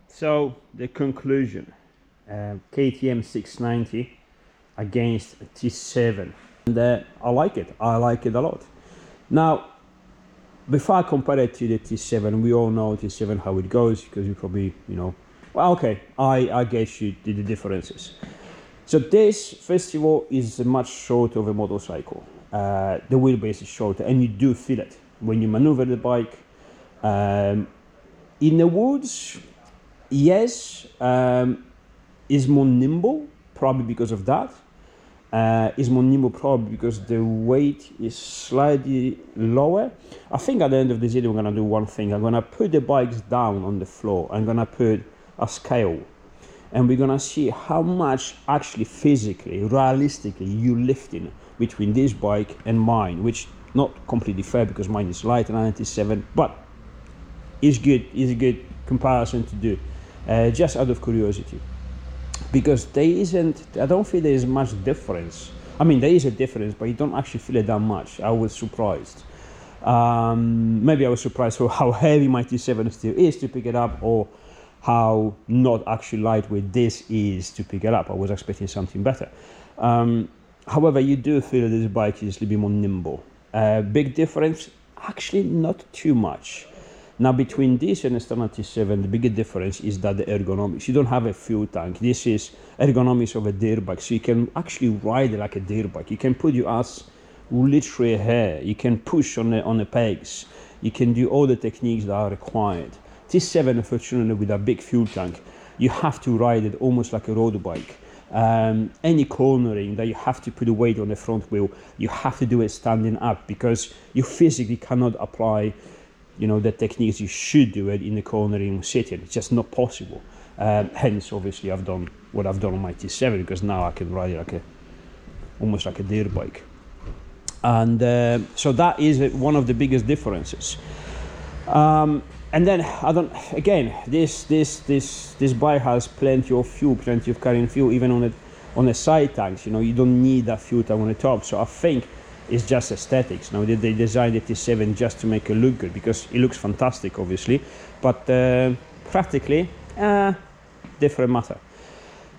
So the conclusion, KTM 690 against T7, and I like it a lot. Now before I compare it to the T7, we all know T7 how it goes, because you probably, you know, well, okay, I guess you did the differences. So this, first of all, is a much shorter of a motorcycle. The wheelbase is shorter, and you do feel it when you maneuver the bike. In the woods, yes, is more nimble, probably because of that. Is more nimble probably because the weight is slightly lower. I think at the end of this video I'm going to do one thing. I'm going to put the bikes down on the floor. I'm going to put a scale, and we're going to see how much actually physically, realistically, you lifting between this bike and mine, which not completely fair because mine is lighter than 97, but it's good. It's a good comparison to do, just out of curiosity. Because there isn't, I don't feel there is much difference. I mean, there is a difference, but you don't actually feel it that much. I was surprised. Maybe I was surprised for how heavy my T7 still is to pick it up, or how not actually lightweight this is to pick it up. I was expecting something better. However, you do feel this bike is a little bit more nimble. Big difference? Actually, not too much. Now, between this and the standard T7, the bigger difference is that the ergonomics. You don't have a fuel tank. This is ergonomics of a dirt bike, so you can actually ride it like a dirt bike. You can put your ass literally here. You can push on the pegs. You can do all the techniques that are required. T7, unfortunately, with a big fuel tank, you have to ride it almost like a road bike. Any cornering that you have to put a weight on the front wheel, you have to do it standing up, because you physically cannot apply, you know, the techniques you should do it in the cornering sitting. It's just not possible. Hence, obviously, I've done what I've done on my T7, because now I can ride it like almost like a dirt bike. And so that is one of the biggest differences. And then this bike has plenty of fuel, plenty of carrying fuel, even on the side tanks. You know, you don't need that fuel tank on the top. So I think it's just aesthetics. Now they designed the T7 just to make it look good, because it looks fantastic, obviously, but practically different matter.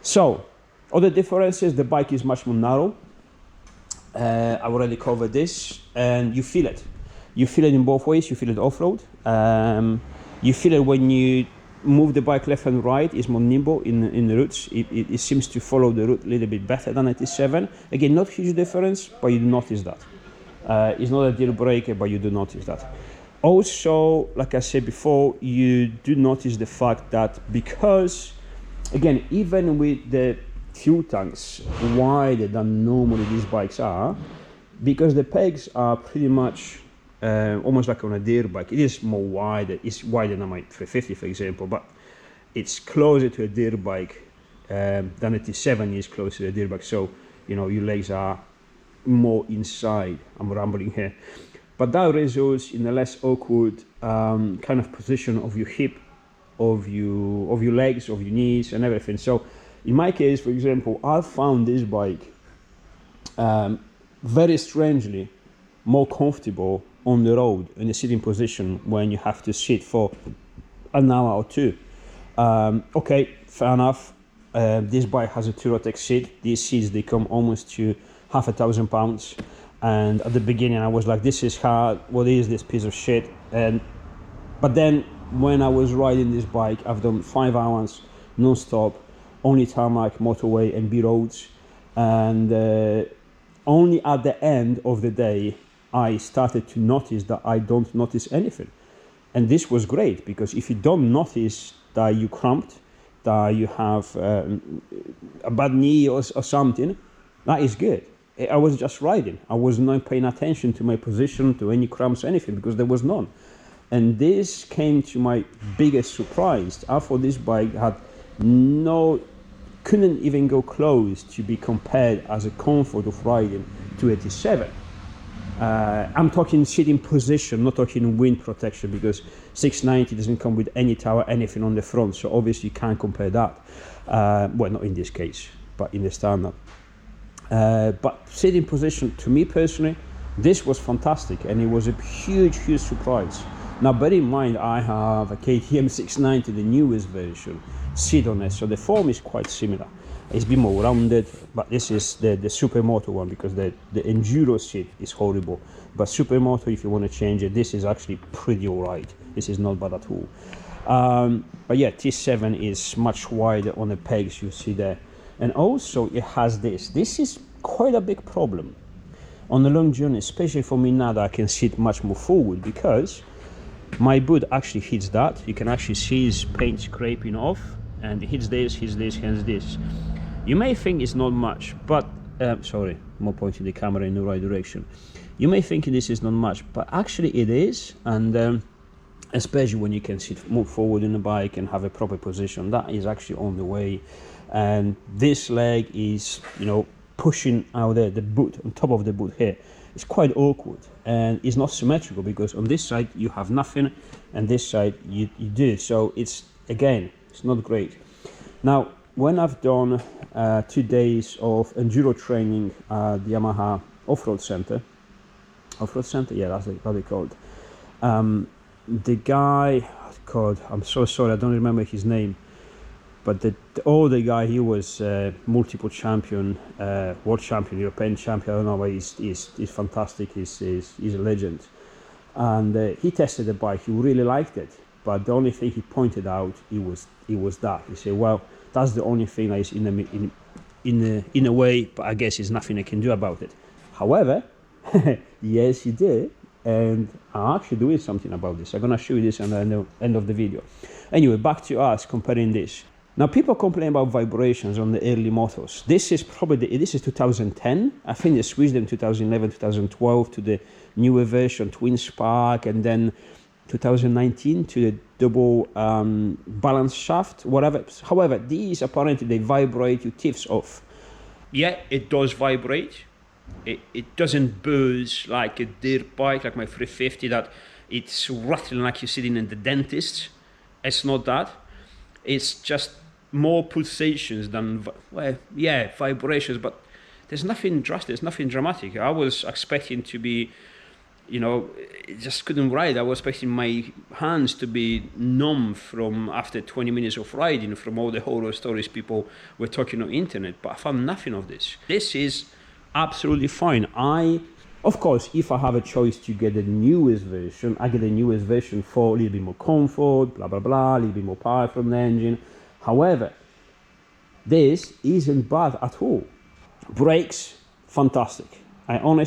So other differences: the bike is much more narrow. I already covered this, and you feel it. You feel it in both ways. You feel it off-road. You feel it when you move the bike left and right. It's more nimble in the routes. It seems to follow the route a little bit better than a T7. Again, not huge difference, but you do notice that. It's not a deal breaker, but you do notice that. Also, like I said before, you do notice the fact that, because, again, even with the fuel tanks wider than normally these bikes are, because the pegs are pretty much almost like on a dirt bike. It is more wider. It's wider than my 350, for example, but it's closer to a dirt bike than a T7 is closer to a dirt bike. So, you know, your legs are more inside. I'm rambling here, but that results in a less awkward kind of position of your hip, of your legs, of your knees, and everything. So, in my case, for example, I found this bike very strangely more comfortable on the road in a sitting position when you have to sit for an hour or two. Okay, fair enough. This bike has a Turotech seat. These seats, they come almost to £5,000, and at the beginning I was like, this is hard, what is this piece of shit? But then when I was riding this bike, I've done 5 hours non-stop, only tarmac, motorway and B roads, and only at the end of the day I started to notice that I don't notice anything. And this was great, because if you don't notice that you cramped, that you have a bad knee or something, that is good. I was just riding. I was not paying attention to my position, to any cramps, anything, because there was none. And this came to my biggest surprise. I thought this bike couldn't even go close to be compared as a comfort of riding to a T7. I'm talking sitting position, not talking wind protection, because 690 doesn't come with any tower, anything on the front, so obviously you can't compare that. Well, not in this case, but in the standard. But sitting position, to me personally, this was fantastic, and it was a huge surprise. Now bear in mind, I have a KTM 690, the newest version, seat on it, so the form is quite similar. It's a bit more rounded, but this is the Supermoto one, because the Enduro seat is horrible. But Supermoto, if you want to change it, this is actually pretty alright. This is not bad at all. But yeah, T7 is much wider on the pegs, you see there. And also it has this. This is quite a big problem on the long journey, especially for me now that I can sit much more forward, because my boot actually hits that. You can actually see his paint scraping off, and it hits this, hits this. You may think it's not much, but sorry, more pointing the camera in the right direction. You may think this is not much, but actually it is. And especially when you can move forward in the bike and have a proper position, that is actually on the way. And this leg is, you know, pushing out there, the boot on top of the boot here. It's quite awkward, and it's not symmetrical, because on this side you have nothing, and this side you do. So it's, again, it's not great. Now, when I've done 2 days of enduro training at the Yamaha off-road center, yeah, that's what they called. The guy, God, I'm so sorry, I don't remember his name, but the older guy, he was multiple champion, world champion, European champion. I don't know, but he's fantastic. He's a legend. And he tested the bike. He really liked it. But the only thing he pointed out, it was that. He said, well, that's the only thing that is in a way, but I guess there's nothing I can do about it. However, yes, he did. And I'm actually doing something about this. I'm going to show you this at the end of the video. Anyway, back to us comparing this. Now, people complain about vibrations on the early motos. This is probably, this is 2010. I think they switched them 2011, 2012 to the newer version, twin spark, and then 2019 to the double balance shaft, whatever. However, these apparently, they vibrate your tips off. Yeah, it does vibrate. It doesn't buzz like a dirt bike, like my 350, that it's rattling like you're sitting in the dentist. It's not that. It's just more pulsations than, well, yeah, vibrations, but there's nothing drastic, there's nothing dramatic. I was expecting to be, you know, just couldn't ride. I was expecting my hands to be numb from after 20 minutes of riding, from all the horror stories people were talking on the internet, but I found nothing of this. This is absolutely fine. Of course, if I have a choice to get the newest version, I get the newest version for a little bit more comfort, blah, blah, blah, a little bit more power from the engine. However, this isn't bad at all. Brakes, fantastic. I'm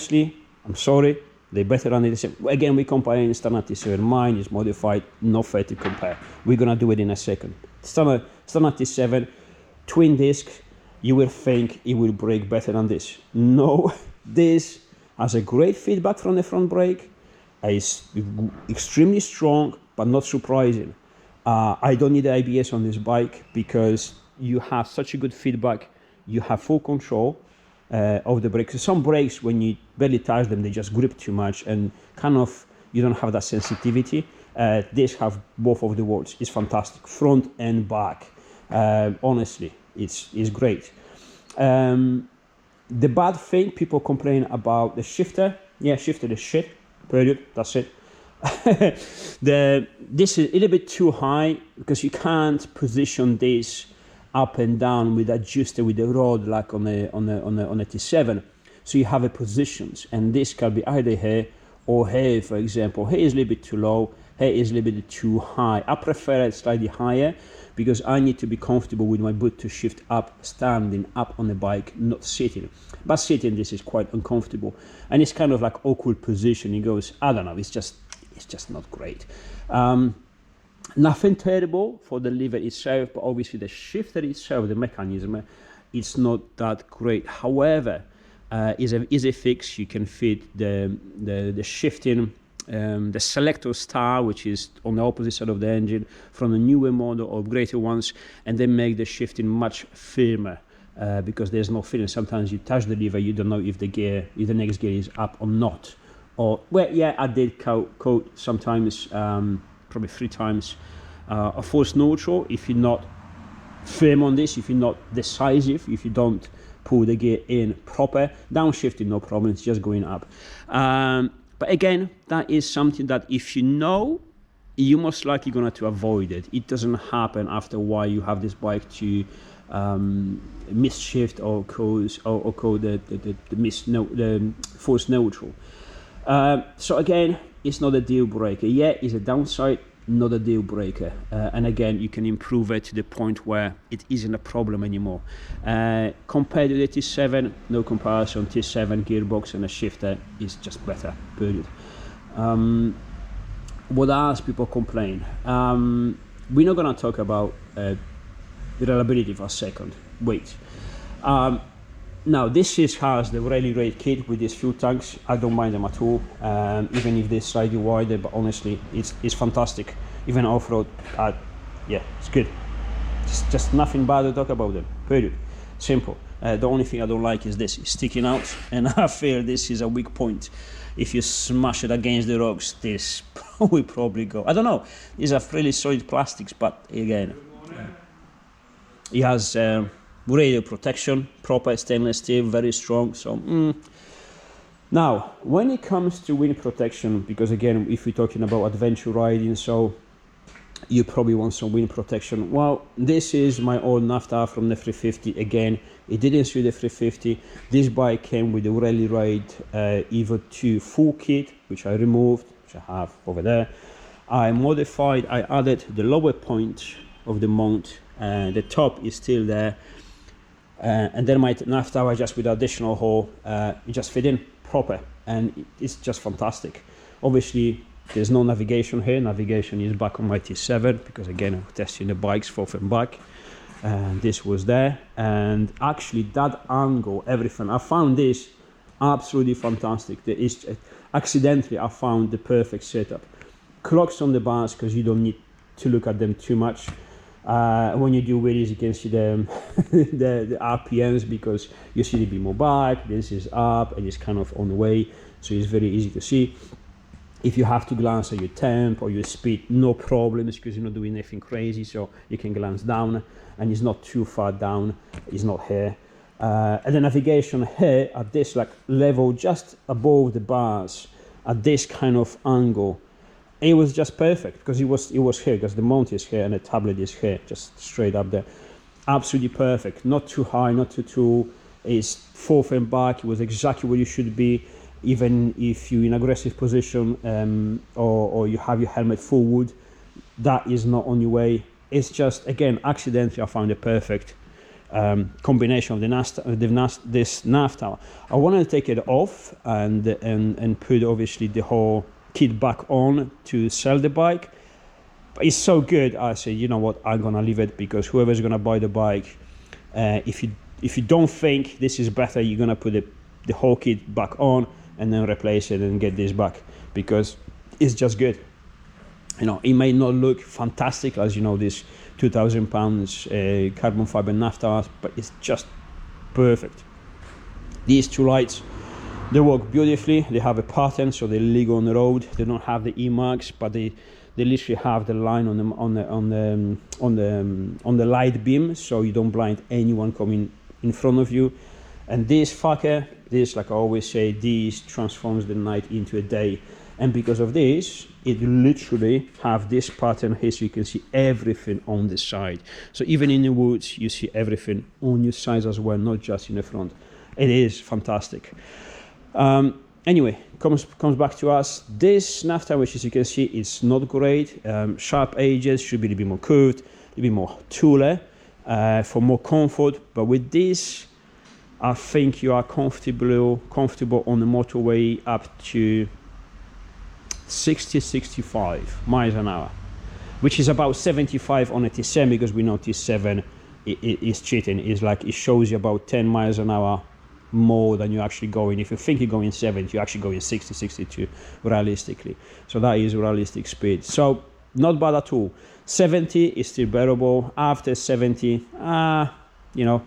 sorry, they're better than the same. Again, we're comparing standard T7. Mine is modified, not fair to compare. We're gonna do it in a second. Standard T7, twin disc, you will think it will brake better than this. No, this has a great feedback from the front brake. It's extremely strong, but not surprising. I don't need the ABS on this bike because you have such a good feedback. You have full control of the brakes. So some brakes, when you barely touch them, they just grip too much and kind of, you don't have that sensitivity. This have both of the worlds. It's fantastic, front and back. Honestly, it's great. The bad thing, people complain about the shifter. Yeah, shifter is shit, period, that's it. This is a little bit too high because you can't position this up and down with adjusted with the rod like on a T7. So you have a positions, and this can be either here or here, for example. Here is a little bit too low, here is a little bit too high. I prefer it slightly higher because I need to be comfortable with my boot to shift up, standing up on the bike, not sitting. But sitting, this is quite uncomfortable, and it's kind of like awkward position. It goes, I don't know, it's just not great. Nothing terrible for the lever itself, but obviously the shifter itself, the mechanism, it's not that great. However, is an easy fix. You can fit the shifting, the selector star, which is on the opposite side of the engine, from the newer model or greater ones, and then make the shifting much firmer. Because there's no feeling. Sometimes you touch the lever, you don't know if the next gear is up or not. Or, well, yeah, I did code sometimes, probably 3 times, a force neutral if you're not firm on this, if you're not decisive, if you don't pull the gear in proper. Downshifting, no problem, it's just going up. But again, that is something that if you know you're most likely going to avoid it. It doesn't happen after a while. You have this bike to misshift or cause the force neutral. So again, it's not a deal breaker. Yeah, it's a downside, not a deal breaker. And again, you can improve it to the point where it isn't a problem anymore. Compared to the T7, no comparison. T7 gearbox and a shifter is just better, period. What else people complain? We're not going to talk about reliability for a second. Wait. Now this has the Rally Raid kit with these fuel tanks. I don't mind them at all, even if they're slightly wider, but honestly it's fantastic. Even off-road, yeah, it's good. Just nothing bad to talk about them, period. Simple. The only thing I don't like is this, it's sticking out, and I feel this is a weak point. If you smash it against the rocks, this will probably go. I don't know, these are really solid plastics, but again, it has radio protection, proper stainless steel, very strong. So now when it comes to wind protection, because again, if we're talking about adventure riding, so you probably want some wind protection. Well, this is my old Nafta from the 350. Again, it didn't suit the 350. This bike came with the Rally Raid Evo 2 full kit, which I removed, which I have over there. I modified, I added the lower point of the mount, the top is still there, and then my Nafta just with additional hole, it just fit in proper, and it's just fantastic. Obviously there's no navigation here. Navigation is back on my T7, because again, I'm testing the bikes forth and back, and this was there. And actually that angle, everything, I found this absolutely fantastic. There is accidentally I found the perfect setup. Clocks on the bars, because you don't need to look at them too much. When you do wheelies, you can see them the RPMs, because you see the more back, this is up, and it's kind of on the way, so it's very easy to see. If you have to glance at your temp or your speed, no problems, because you're not doing anything crazy, so you can glance down, and it's not too far down, it's not here. And the navigation here at this like level just above the bars, at this kind of angle, it was just perfect, because it was here, because the mount is here and the tablet is here, just straight up there. Absolutely perfect, not too high, not too it's forth and back. It was exactly where you should be. Even if you're in aggressive position, or you have your helmet forward, that is not on your way. It's just, again, accidentally I found a perfect combination of this Nafta. I wanted to take it off and put obviously the whole kit back on to sell the bike, but it's so good. I said, you know what, I'm gonna leave it, because whoever's gonna buy the bike, if you don't think this is better, you're gonna put the whole kit back on and then replace it and get this back, because it's just good. You know, it may not look fantastic as, you know, this 2,000 pounds carbon fiber Nafta, but it's just perfect. These two lights, they work beautifully. They have a pattern, so they're legal on the road. They don't have the E marks, but they literally have the line on the light beam, so you don't blind anyone coming in front of you. And this fucker, this, like I always say, this transforms the night into a day. And because of this, it literally have this pattern here, so you can see everything on the side. So even in the woods, you see everything on your sides as well, not just in the front. It is fantastic. Anyway, comes back to us. This Nafta, which as you can see, is not great. Sharp edges, should be a little bit more curved, a little bit more taller, for more comfort. But with this, I think you are comfortable on the motorway up to 60-65 miles an hour, which is about 75 on a T7, because we know T7 is cheating. It's like it shows you about 10 miles an hour more than you're actually going. If you think you're going 70, you're actually going 60, 62 realistically. So that is realistic speed. So not bad at all. 70 is still bearable. After 70, you know,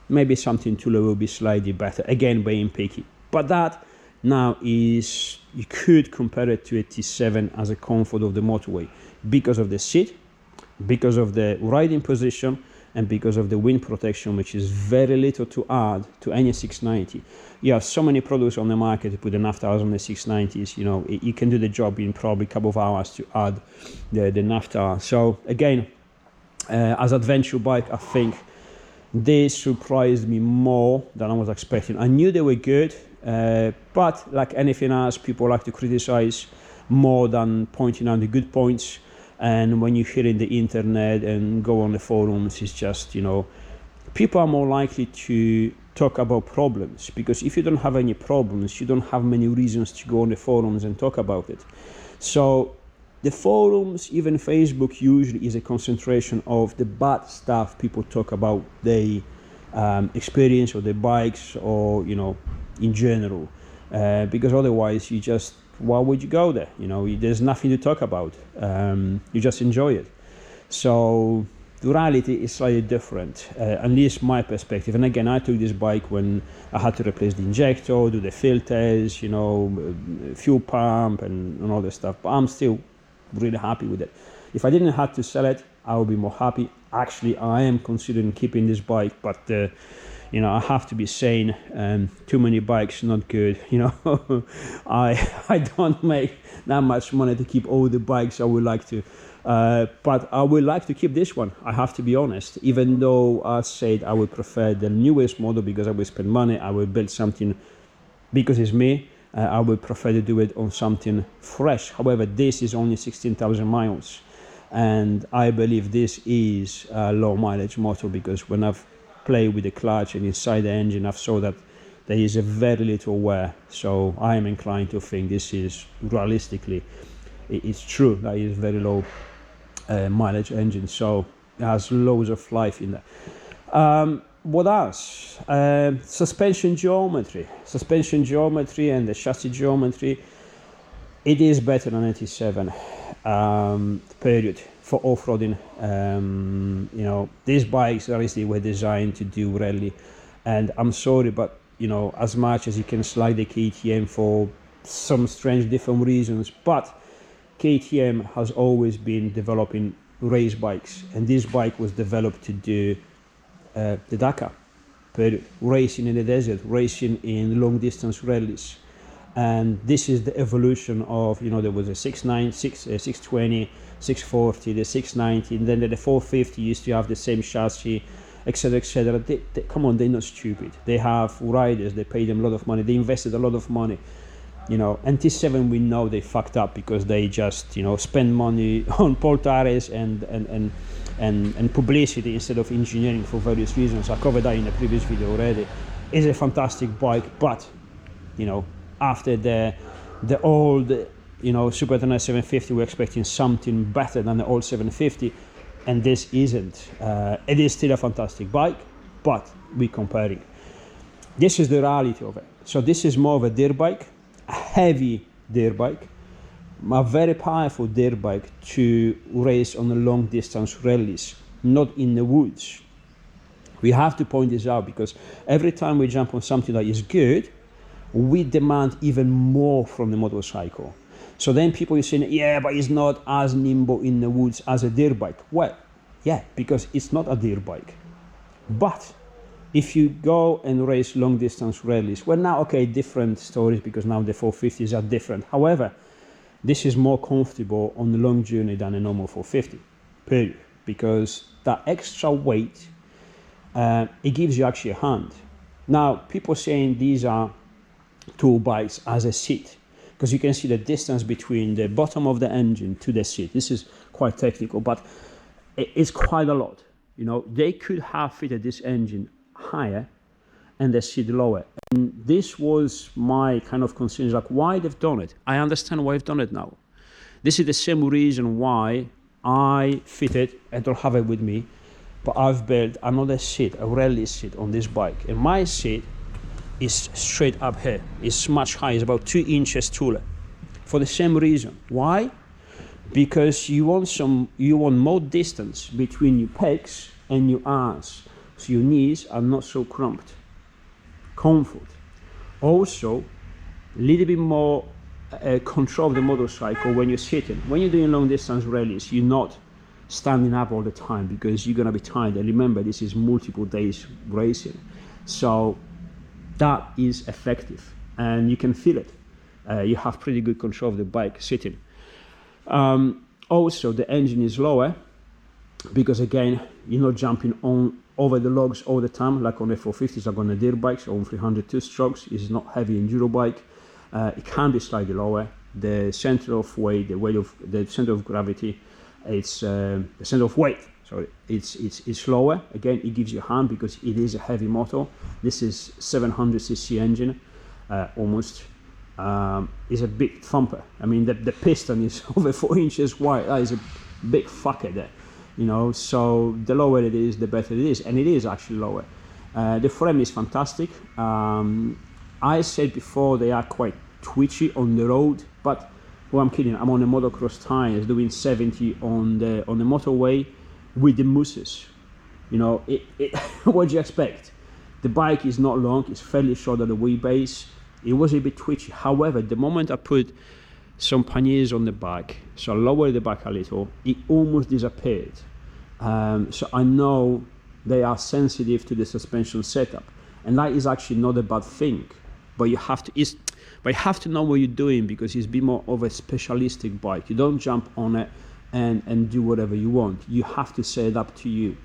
maybe something too low will be slightly better, again being picky. But that now is, you could compare it to a T7 as a comfort of the motorway, because of the seat, because of the riding position, and because of the wind protection, which is very little to add to any 690. You have so many products on the market to put the naphthas on the 690s. You know, you can do the job in probably a couple of hours to add the naphtha. So again, as adventure bike, I think they surprised me more than I was expecting. I knew they were good, but like anything else, people like to criticize more than pointing out the good points. And when you hear in the internet and go on the forums, it's just, you know, people are more likely to talk about problems, because if you don't have any problems, you don't have many reasons to go on the forums and talk about it. So the forums, even Facebook, usually is a concentration of the bad stuff people talk about, their experience or their bikes, or, you know, in general, because otherwise you just, why would you go there? You know, there's nothing to talk about. You just enjoy it. So the reality is slightly different, at least my perspective. And again, I took this bike when I had to replace the injector, do the filters, you know, fuel pump and all this stuff. But I'm still really happy with it. If I didn't have to sell it, I would be more happy. Actually, I am considering keeping this bike, but you know, I have to be sane. Too many bikes, not good. You know, I don't make that much money to keep all the bikes I would like to. But I would like to keep this one, I have to be honest, even though I said I would prefer the newest model because I will spend money, I will build something because it's me, I would prefer to do it on something fresh. However, this is only 16,000 miles, and I believe this is a low mileage motor, because when I've played with the clutch and inside the engine, I've saw that there is a very little wear. So I am inclined to think this is realistically, it's true that it is very low mileage engine, so it has loads of life in there. What else? Suspension geometry and the chassis geometry, it is better than 87 period for off-roading. You know, these bikes obviously were designed to do rally, and I'm sorry, but you know, as much as you can slag the KTM for some strange different reasons, but KTM has always been developing race bikes, and this bike was developed to do the Dakar period, racing in the desert, racing in long distance rallies. And this is the evolution of, you know, there was a 620, 640, the 690, and then the 450 used to have the same chassis, etc., etc. Come on, they're not stupid. They have riders, they pay them a lot of money, they invested a lot of money. You know, and T7, we know they fucked up because they just, you know, spend money on pole tires and publicity instead of engineering for various reasons. I covered that in a previous video already. It's a fantastic bike, but, you know, after the old, you know, Super Tenere 750, we're expecting something better than the old 750, and this isn't. It is still a fantastic bike, but we're comparing. This is the reality of it. So this is more of a dirt bike, a heavy dirt bike, a very powerful dirt bike to race on the long distance rallies, not in the woods. We have to point this out, because every time we jump on something that is good, we demand even more from the motorcycle. So then people are saying, yeah, but it's not as nimble in the woods as a dirt bike. Well, yeah, because it's not a dirt bike. But if you go and race long distance rallies, well, now, okay, different stories, because now the 450s are different. However, this is more comfortable on the long journey than a normal 450, period. Because that extra weight, it gives you actually a hand. Now, people saying these are tool bikes as a seat, because you can see the distance between the bottom of the engine to the seat. This is quite technical, but it's quite a lot. You know, they could have fitted this engine higher and the seat lower. And this was my kind of concern, like why they've done it. I understand why they've done it now. This is the same reason why I fitted, I don't have it with me, but I've built another seat, a rally seat on this bike. And my seat is straight up here. It's much higher, it's about 2 inches taller. For the same reason. Why? Because you want more distance between your pegs and your arms, so your knees are not so cramped. Comfort. Also, a little bit more control of the motorcycle when you're sitting. When you're doing long distance rallies, you're not standing up all the time, because you're gonna be tired. And remember, this is multiple days racing, so that is effective, and you can feel it. You have pretty good control of the bike sitting. Also, the engine is lower, because again, you're not jumping on over the logs all the time like on the 450s, like on the dirt bikes, or on 300 two-strokes. It's not heavy enduro bike. It can be slightly lower. The center of weight, the center of gravity, it's the center of weight. Sorry, it's lower. Again, it gives you a hand because it is a heavy motor. This is 700cc engine, almost. Is a big thumper. I mean, the piston is over 4 inches wide. That is a big fucker there. You know, so the lower it is, the better it is, and it is actually lower. The frame is fantastic. I said before they are quite twitchy on the road, but well, I'm kidding. I'm on the motocross tires doing 70 on the motorway with the mousses. You know, what do you expect? The bike is not long; it's fairly short at the wheelbase. It was a bit twitchy. However, the moment I put some panniers on the back, so I lowered the back a little, it almost disappeared. So I know they are sensitive to the suspension setup, and that is actually not a bad thing. But you have to know what you're doing, because it's a bit more of a specialistic bike. You don't jump on it and do whatever you want. You have to set it up to you,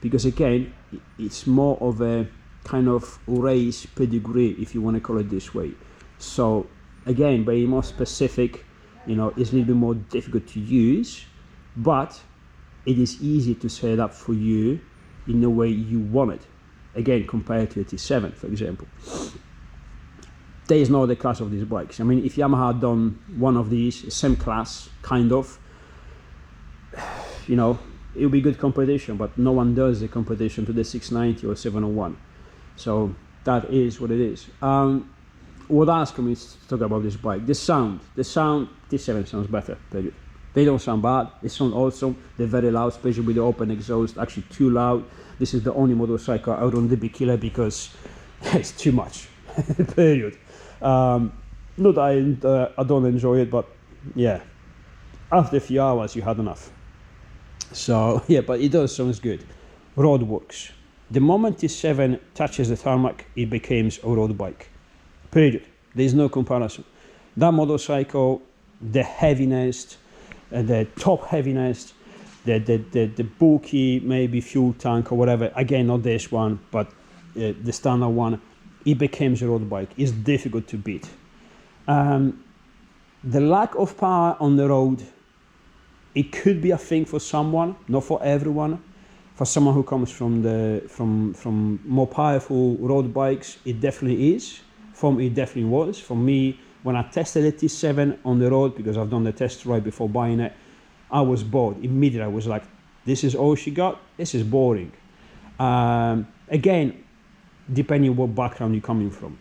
because again, it's more of a kind of race pedigree, if you want to call it this way. So again, being more specific, you know, it's a little bit more difficult to use, but it is easy to set up for you in the way you want it. Again, compared to a T7, for example. There is no other class of these bikes. I mean, if Yamaha had done one of these, same class, kind of, you know, it would be good competition, but no one does the competition to the 690 or 701. So that is what it is. What else can we talk about this bike? The sound, T7 sounds better. They don't sound bad. They sound awesome. They're very loud, especially with the open exhaust. Actually, too loud. This is the only motorcycle out on the DB Killer because it's too much. Period. Not that I don't enjoy it, but yeah, after a few hours you had enough. So yeah, but it does sound good. Roadworks. The moment T7 touches the tarmac, it becomes a road bike. Period. There is no comparison. That motorcycle, the heaviness, the top heaviness, the bulky maybe fuel tank or whatever. Again, not this one, but the standard one. It becomes a road bike. It's difficult to beat. The lack of power on the road, it could be a thing for someone, not for everyone. For someone who comes from more powerful road bikes, it definitely is. For me, it definitely was. For me, when I tested the T7 on the road, because I've done the test ride before buying it, I was bored. Immediately, I was like, this is all she got? This is boring. Again, depending on what background you're coming from.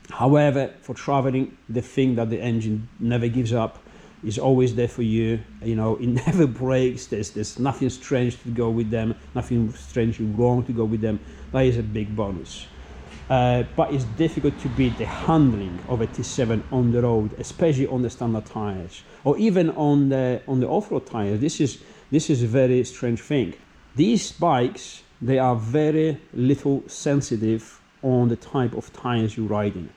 However, for traveling, the thing that the engine never gives up is always there for you. You know, it never breaks. There's nothing strange to go with them, nothing strangely wrong to go with them. That is a big bonus. But it's difficult to beat the handling of a T7 on the road, especially on the standard tires, or even on the off-road tires. This is a very strange thing. These bikes, they are very little sensitive on the type of tires you're riding.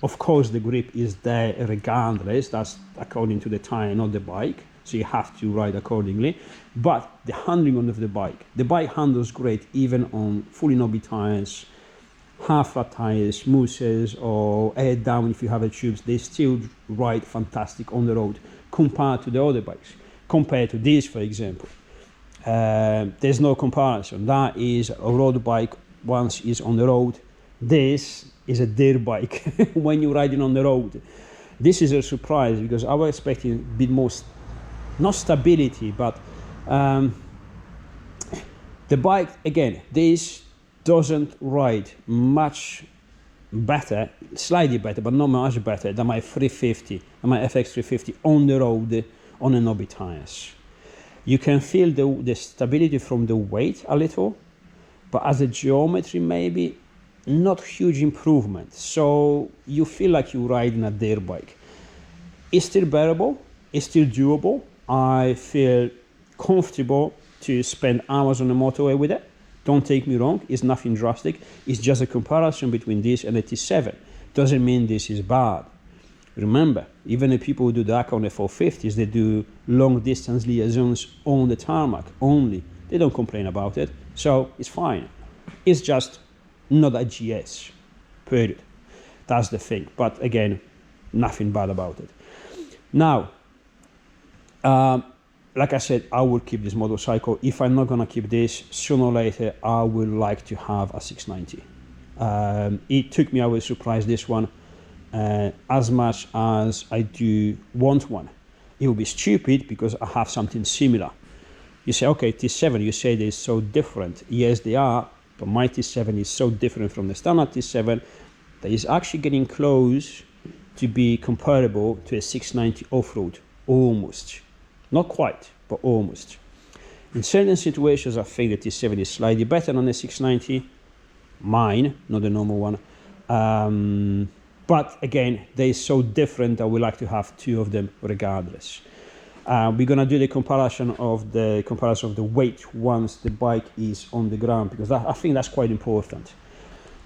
Of course, the grip is there regardless. That's according to the tire, not the bike. So you have to ride accordingly. But the handling of the bike handles great even on fully knobby tires, half flat tires, mousses, or air down if you have a tubes. They still ride fantastic on the road compared to the other bikes. Compared to this, for example, there's no comparison. That is a road bike once it's on the road. This is a dirt bike when you're riding on the road. This is a surprise because I was expecting a bit more, not stability, but the bike, again, this doesn't ride much better, slightly better, but not much better than my 350, and my FX 350 on the road on a knobby tires. You can feel the stability from the weight a little, but as a geometry maybe not huge improvement. So you feel like you're riding a dirt bike. It's still bearable, it's still doable. I feel comfortable to spend hours on the motorway with it. Don't take me wrong, it's nothing drastic. It's just a comparison between this and the T7. Doesn't mean this is bad. Remember, even the people who do Dakar on the 450s, they do long distance liaisons on the tarmac only. They don't complain about it, so it's fine. It's just not a GS, period. That's the thing, but again, nothing bad about it. Now, like I said, I will keep this motorcycle. If I'm not gonna keep this, sooner or later, I would like to have a 690. It took me, I was surprised this one, as much as I do want one. It would be stupid because I have something similar. You say, okay, T7, you say they're so different. Yes, they are, but my T7 is so different from the standard T7 that it's actually getting close to be comparable to a 690 off-road, almost. Not quite, but almost. In certain situations, I think the T7 is slightly better than the 690. Mine, not the normal one. But again, they're so different that we like to have two of them regardless. We're gonna do the comparison of the weight once the bike is on the ground, because I think that's quite important.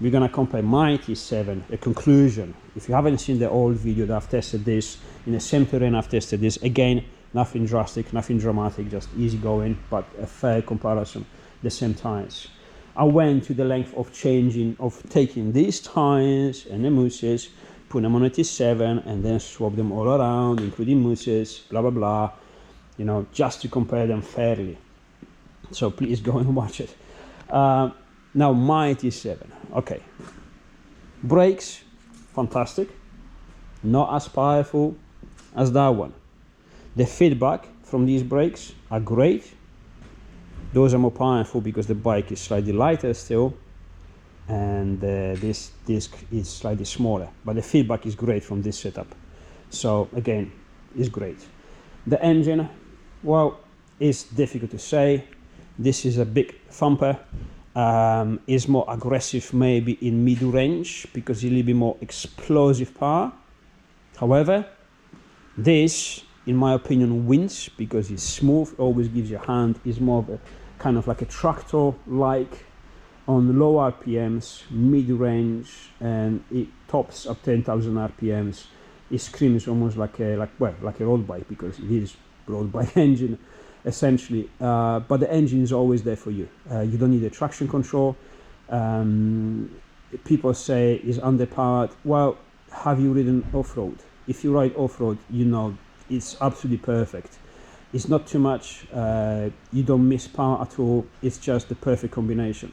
We're gonna compare my T7, a conclusion. If you haven't seen the old video that I've tested this, in the same terrain I've tested this, again, nothing drastic, nothing dramatic, just easy going, but a fair comparison, the same tires. I went to the length of taking these tires and the mousses, put them on a T7 and then swap them all around, including mousses, blah, blah, blah, you know, just to compare them fairly. So please go and watch it. Now my T7, okay. Brakes, fantastic. Not as powerful as that one. The feedback from these brakes are great. Those are more powerful because the bike is slightly lighter still, and this disc is slightly smaller, but the feedback is great from this setup. So again, it's great. The engine, well, it's difficult to say. This is a big thumper. Is more aggressive maybe in mid-range because it's a little bit more explosive power. However, this, in my opinion, wins because it's smooth, always gives you a hand. It's more of a kind of like a tractor-like on low RPMs, mid-range, and it tops up 10,000 RPMs. It screams almost like a road bike because it is road bike engine essentially, but the engine is always there for you. You don't need a traction control. People say it's underpowered. Well, have you ridden off-road? If you ride off-road, you know it's absolutely perfect. It's not too much, you don't miss power at all. It's just the perfect combination.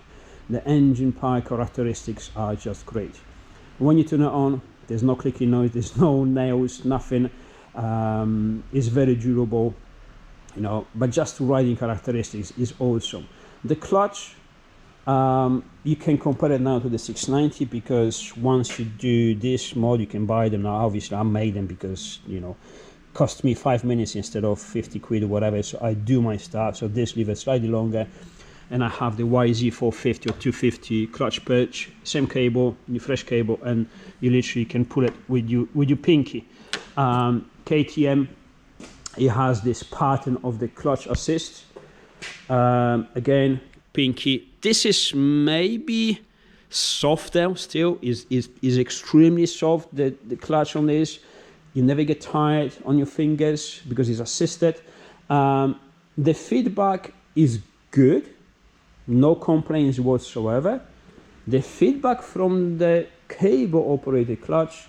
The engine power characteristics are just great. When you turn it on, there's no clicking noise, there's no nails, nothing. It's very durable, you know, but just riding characteristics is awesome. The clutch, you can compare it now to the 690 because once you do this mod, you can buy them now. Obviously, I made them because, you know, cost me 5 minutes instead of 50 quid or whatever, so I do my stuff. So this lever is slightly longer, and I have the YZ450 or 250 clutch perch, same cable, new fresh cable, and you literally can pull it with your pinky. KTM, it has this pattern of the clutch assist. Again, pinky. This is maybe softer still, is extremely soft, the clutch on this. You never get tired on your fingers because it's assisted. The feedback is good, no complaints whatsoever. The feedback from the cable operated clutch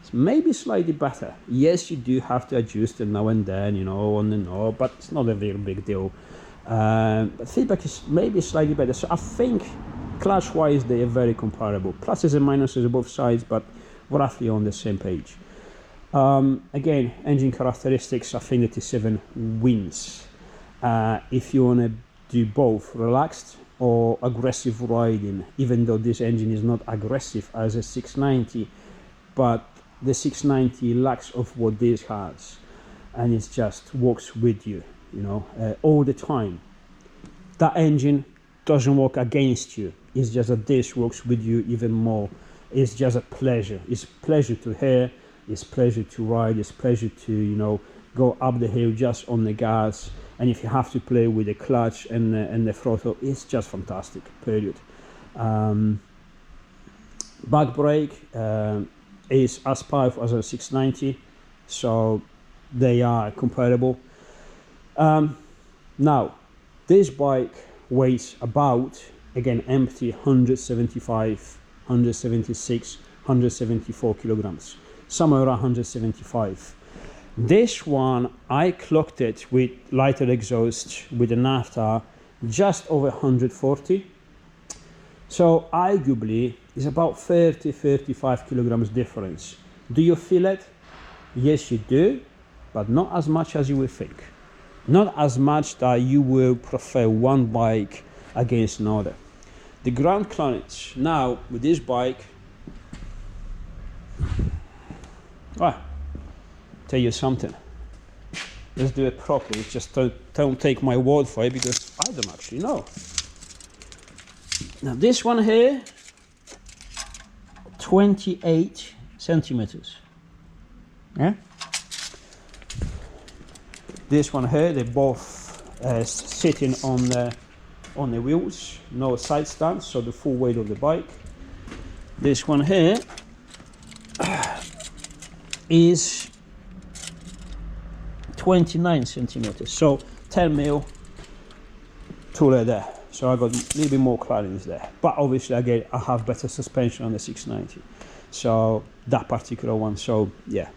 is maybe slightly better. Yes, you do have to adjust it now and then, you know, on and off, but it's not a very big deal. But feedback is maybe slightly better. So I think clutch wise they are very comparable. Pluses and minuses on both sides, but roughly on the same page. Again, engine characteristics, I think the T7 wins. If you want to do both relaxed or aggressive riding, even though this engine is not aggressive as a 690, but the 690 lacks of what this has, and it just walks with you, you know, all the time. That engine doesn't work against you. It's just that this works with you even more. It's just a pleasure. It's pleasure to hear. It's pleasure to ride. It's pleasure to, you know, go up the hill just on the gas and if you have to play with the clutch and the throttle, it's just fantastic, period. Back brake is as powerful as a 690, so they are comparable. Now, this bike weighs about, again empty, 175, 176, 174 kilograms, somewhere around 175. This one, I clocked it with lighter exhaust with a naphtha just over 140. So arguably, it's about 30-35 kilograms difference. Do you feel it? Yes, you do, but not as much as you would think. Not as much that you will prefer one bike against another. The ground clearance, now with this bike, tell you something. Let's do it properly. Just don't take my word for it, because I don't actually know. Now this one here, 28 centimeters. Yeah. This one here, they both sitting on the wheels, no side stands, so the full weight of the bike. This one here is 29 centimeters, so 10 mil taller there. So I got a little bit more clearance there, but obviously again I have better suspension on the 690, so that particular one. So yeah,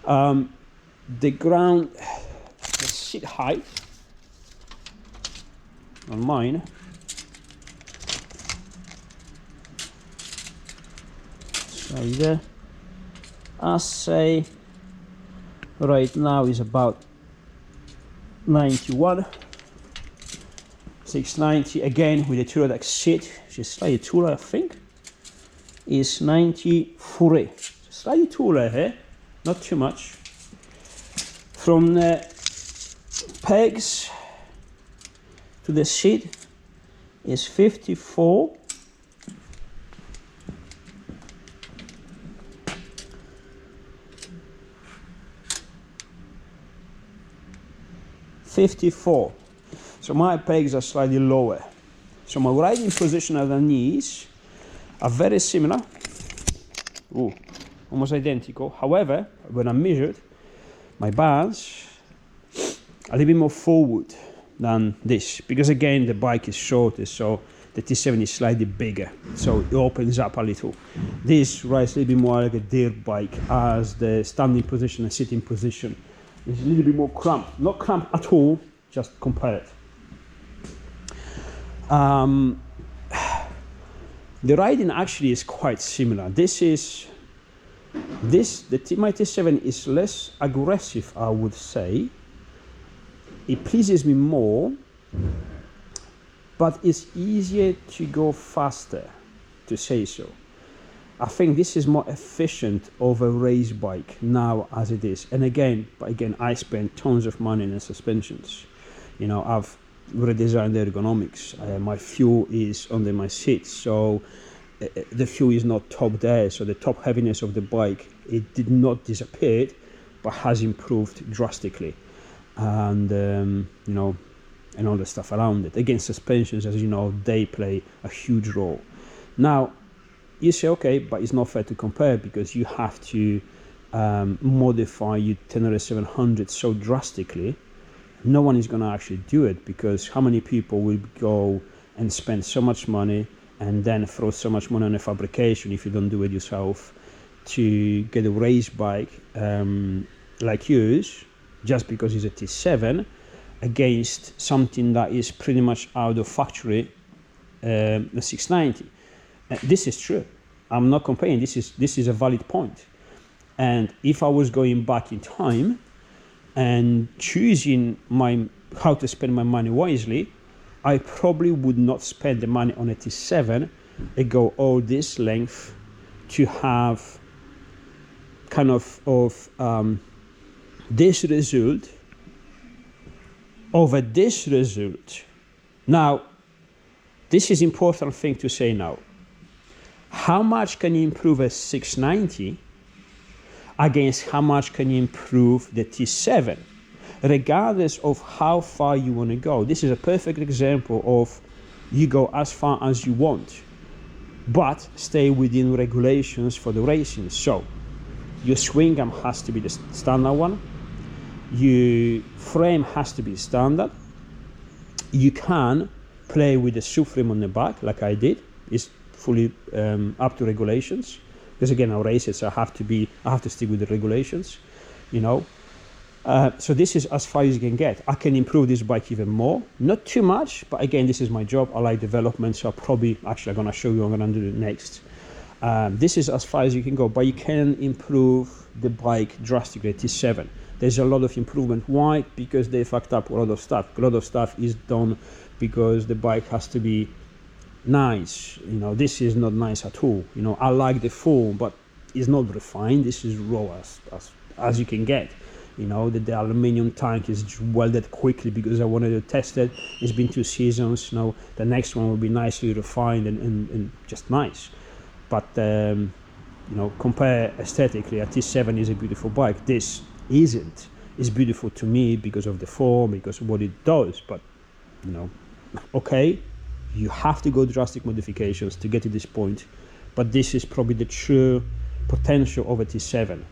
the ground, the seat height on mine so there, I say right now is about 91. 690 again with a two-deck seat, which is slightly taller, I think, is 93. Slightly taller here, not too much. From the pegs to the seat is 54. So my pegs are slightly lower. So my riding position at the knees are very similar. Ooh, almost identical. However, when I measured, my bands a little bit more forward than this, because again the bike is shorter, so the T7 is slightly bigger, so it opens up a little. This rides a little bit more like a dirt bike, as the standing position and sitting position is a little bit more cramped. Not cramped at all, just compare it. The riding actually is quite similar. My T7 is less aggressive, I would say. It pleases me more, but it's easier to go faster, to say so. I think this is more efficient of a race bike now as it is. And again, I spent tons of money in the suspensions. You know, I've redesigned the ergonomics. My fuel is under my seat, so the fuel is not top there. So the top heaviness of the bike, it did not disappear, but has improved drastically. And you know, and all the stuff around it. Again, suspensions, as you know, they play a huge role. Now, you say, okay, but it's not fair to compare, because you have to modify your Tenere 700 so drastically. No one is going to actually do it, because how many people will go and spend so much money and then throw so much money on a fabrication, if you don't do it yourself, to get a race bike like yours, just because it's a T7, against something that is pretty much out of factory, the 690. This is true. I'm not complaining. This is a valid point. And if I was going back in time and choosing how to spend my money wisely, I probably would not spend the money on a T7 and go all this length to have kind of this result over this result. Now, this is important thing to say now. How much can you improve a 690 against how much can you improve the T7? regardless of how far you want to go. This is a perfect example of you go as far as you want, but stay within regulations for the racing. So your swing arm has to be the standard one, your frame has to be standard. You can play with the subframe on the back like I did. It's fully up to regulations, because again, our races, I have to stick with the regulations, you know. So this is as far as you can get. I can improve this bike even more, not too much, but again, this is my job. I like development, so I'm going to show you what I'm going to do next. This is as far as you can go, but you can improve the bike drastically. T7, there's a lot of improvement. Why? Because they fucked up a lot of stuff. A lot of stuff is done because the bike has to be nice. You know, this is not nice at all. You know, I like the form, but it's not refined. This is raw as you can get. You know, the aluminium tank is welded quickly because I wanted to test it. It's been 2 seasons. You know, the next one will be nicely refined and just nice. But you know, compare aesthetically, a T7 is a beautiful bike. This isn't. It's beautiful to me because of the form, because of what it does. But you know, okay, you have to go drastic modifications to get to this point. But this is probably the true potential of a T7.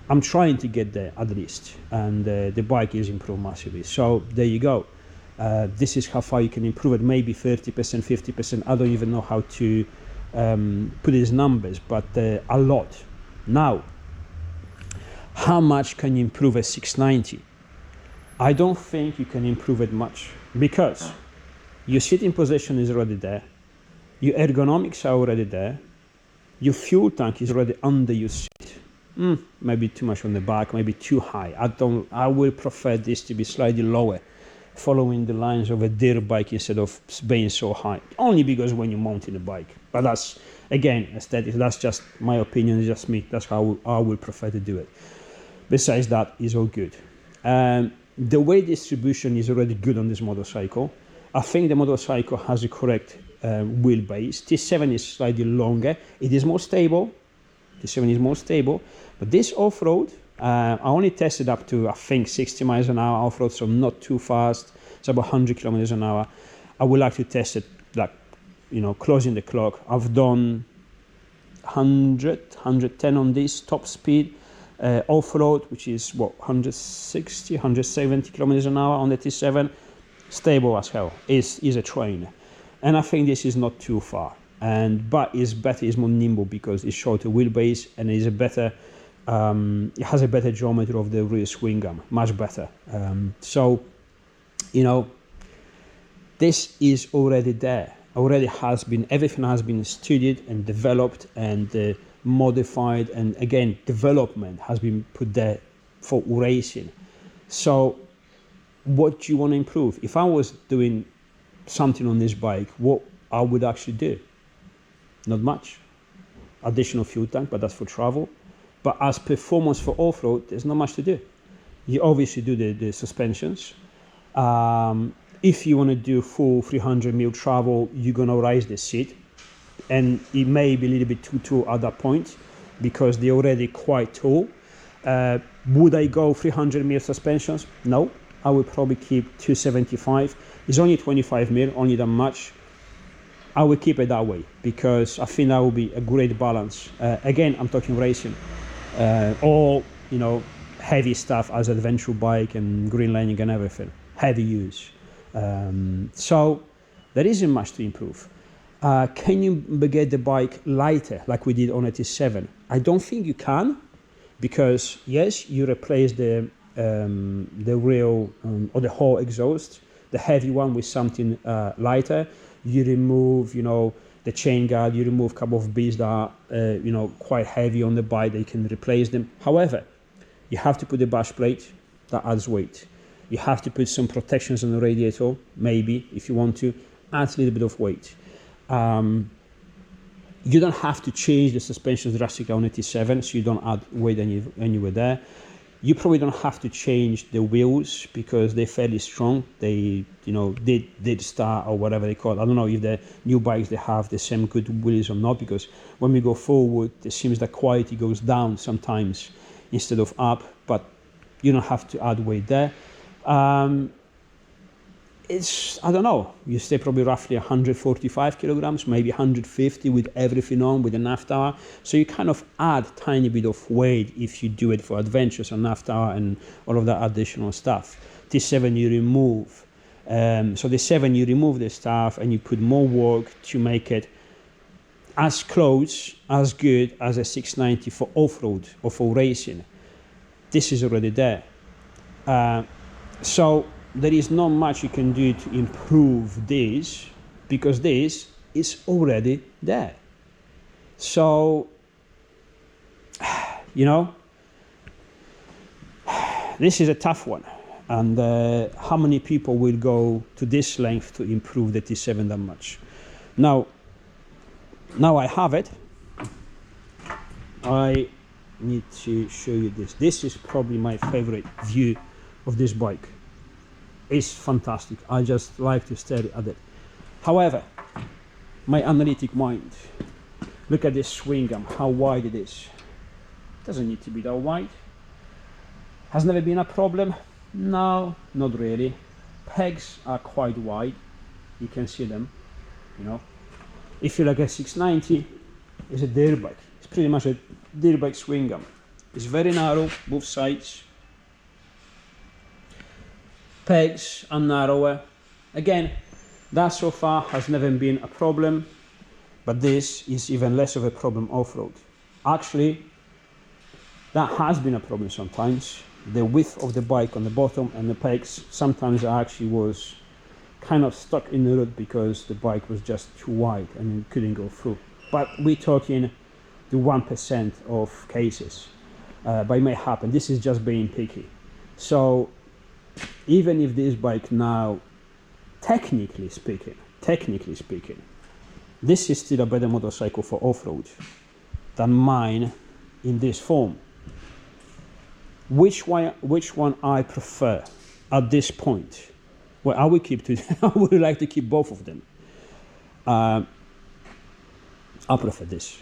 I'm trying to get there at least, and the bike is improved massively. So there you go. This is how far you can improve it. Maybe 30%, 50%. I don't even know how to put these numbers, but a lot. Now, how much can you improve a 690? I don't think you can improve it much, because your sitting position is already there, your ergonomics are already there, your fuel tank is already under your seat. Maybe too much on the back, maybe too high. I will prefer this to be slightly lower, following the lines of a dirt bike instead of being so high. Only because when you're mounting a bike. But that's, again, aesthetic. That's just my opinion, it's just me. That's how I will prefer to do it. Besides that, it's all good. The weight distribution is already good on this motorcycle. I think the motorcycle has a correct wheelbase. T7 is slightly longer. It is more stable. T7 is more stable, but this off-road, I only tested up to, I think, 60 miles an hour off-road, so not too fast. It's about 100 kilometers an hour. I would like to test it, like, you know, closing the clock. I've done 100, 110 on this top speed off-road, which is what, 160, 170 kilometers an hour on the T7. Stable as hell. Is a train, and I think this is not too far. But it's better, it's more nimble because it's shorter wheelbase, and it's a better, it has a better geometry of the rear swing arm, much better. So, you know, this is already there. Already has been, everything has been studied and developed and modified, and again, development has been put there for racing. So, what do you want to improve? If I was doing something on this bike, what I would actually do? Not much. Additional fuel tank, but that's for travel. But as performance for off-road, there's not much to do. You obviously do the suspensions. If you want to do full 300 mil travel, you're going to raise the seat. And it may be a little bit too tall at that point because they're already quite tall. Would I go 300 mil suspensions? No. I would probably keep 275. It's only 25 mil, only that much. I will keep it that way because I think that will be a great balance. Again, I'm talking racing, all, you know, heavy stuff as adventure bike and green lining and everything, heavy use. So there isn't much to improve. Can you get the bike lighter like we did on a T7? I don't think you can, because yes, you replace the real or the whole exhaust, the heavy one, with something lighter. You remove, you know, the chain guard, you remove a couple of beads that are, you know, quite heavy on the bike, they can replace them. However, you have to put the bash plate, that adds weight. You have to put some protections on the radiator, maybe, if you want to, adds a little bit of weight. You don't have to change the suspensions drastically on a T7, so you don't add weight anywhere there. You probably don't have to change the wheels because they're fairly strong. They, you know, did start or whatever they call it. I don't know if the new bikes, they have the same good wheels or not, because when we go forward, it seems that quality goes down sometimes instead of up, but you don't have to add weight there. It's, I don't know, you stay probably roughly 145 kilograms, maybe 150 with everything on, with the NAFTA. So you kind of add tiny bit of weight if you do it for adventures on NAFTA and all of that additional stuff. T7 you remove. So the 7 you remove the stuff and you put more work to make it as close, as good as a 690 for off-road or for racing. This is already there. So there is not much you can do to improve this, because this is already there. So, you know, this is a tough one. And how many people will go to this length to improve the T7 that much? Now I have it. I need to show you this. This is probably my favorite view of this bike. It's fantastic. I just like to stare at it. However, my analytic mind, look at this swing arm, how wide it is. Doesn't need to be that wide. Has never been a problem. No, not really. Pegs are quite wide. You can see them, you know. If you like a 690, it's a dirt bike. It's pretty much a dirt bike swing arm. It's very narrow, both sides. Pegs are narrower. Again, that so far has never been a problem, but this is even less of a problem off-road. Actually, that has been a problem sometimes. The width of the bike on the bottom and the pegs, sometimes I actually was kind of stuck in the road because the bike was just too wide and it couldn't go through. But we're talking the 1% of cases, but it may happen. This is just being picky. So even if this bike now, technically speaking, this is still a better motorcycle for off-road than mine in this form. Which one I prefer at this point? Well, I would like to keep both of them. I prefer this.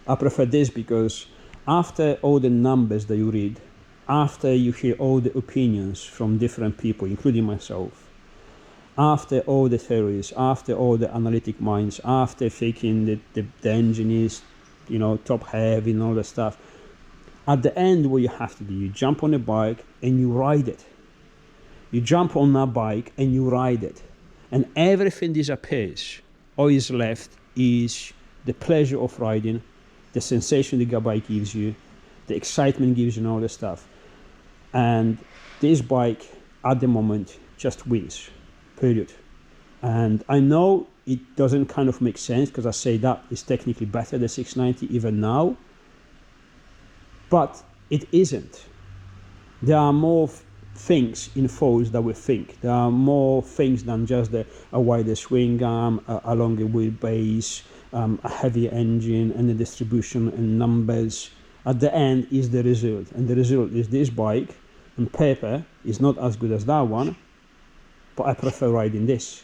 I prefer this because after all the numbers that you read, after you hear all the opinions from different people, including myself, after all the theories, after all the analytic minds, after thinking that the engine is, you know, top heavy and all that stuff, at the end what you have to do, you jump on a bike and you ride it. You jump on that bike and you ride it. And everything disappears. All is left is the pleasure of riding, the sensation the bike gives you, the excitement gives you and all that stuff. And this bike at the moment just wins, period. And I know it doesn't kind of make sense because I say that is technically better than 690 even now, but it isn't. There are more things involved that we think. There are more things than just a wider swing arm, a longer wheelbase, a heavier engine, and the distribution and numbers. At the end is the result, and the result is this bike on paper is not as good as that one, but I prefer riding this,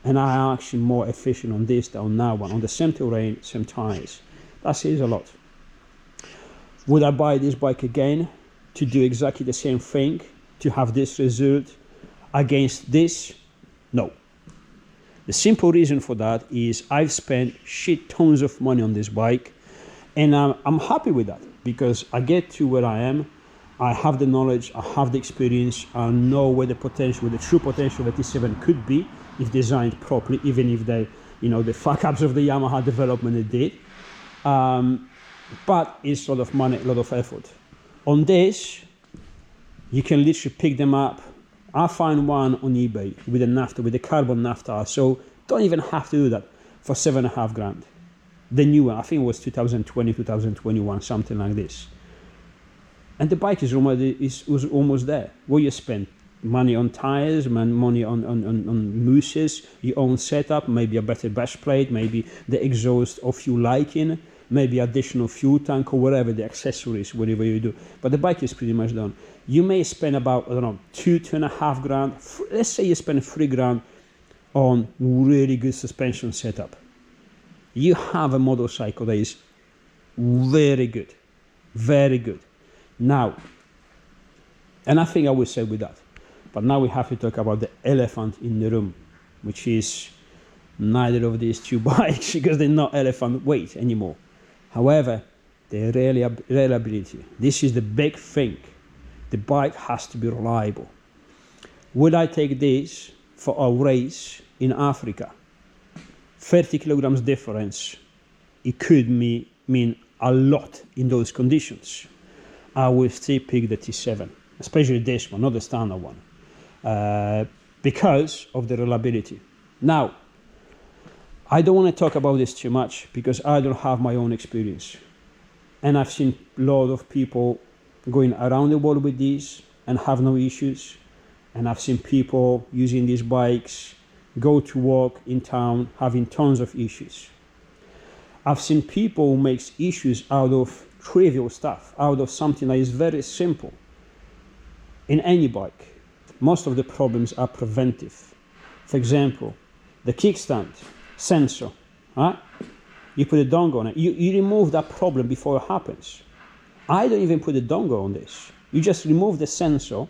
and I am actually more efficient on this than on that one, on the same terrain, same tires. That says a lot. Would I buy this bike again to do exactly the same thing, to have this result against this? No. The simple reason for that is I've spent shit tons of money on this bike, and I'm happy with that because I get to where I am. I have the knowledge, I have the experience, I know where the potential, where the true potential of the T7 could be if designed properly, even if they, you know, the fuck ups of the Yamaha development it did. But it's a lot of money, a lot of effort. On this, you can literally pick them up. I find one on eBay with a NAFTA, with a carbon NAFTA, so don't even have to do that, for $7,500. The new one, I think it was 2020, 2021, something like this. And the bike is almost there. What you spend money on tires, money on mousses, your own setup, maybe a better bash plate, maybe the exhaust of you liking, maybe additional fuel tank or whatever, the accessories, whatever you do. But the bike is pretty much done. You may spend about, I don't know, $2,500. Let's say you spend $3,000 on really good suspension setup. You have a motorcycle that is very good, very good. Now, and I think I will say with that, But now we have to talk about the elephant in the room, which is neither of these two bikes, because they're not elephant weight anymore. However, the reliability, this is the big thing. The bike has to be reliable. Would I take this for a race in Africa? 30 kilograms difference, it could mean a lot in those conditions. I will still pick the T7, especially this one, not the standard one, because of the reliability. Now, I don't want to talk about this too much because I don't have my own experience. And I've seen a lot of people going around the world with these and have no issues. And I've seen people using these bikes go to work in town having tons of issues. I've seen people who make issues out of trivial stuff, out of something that is very simple. In any bike, most of the problems are preventive. For example, the kickstand sensor, right? You put a dongle on it, you remove that problem before it happens. I don't even put a dongle on this. You just remove the sensor,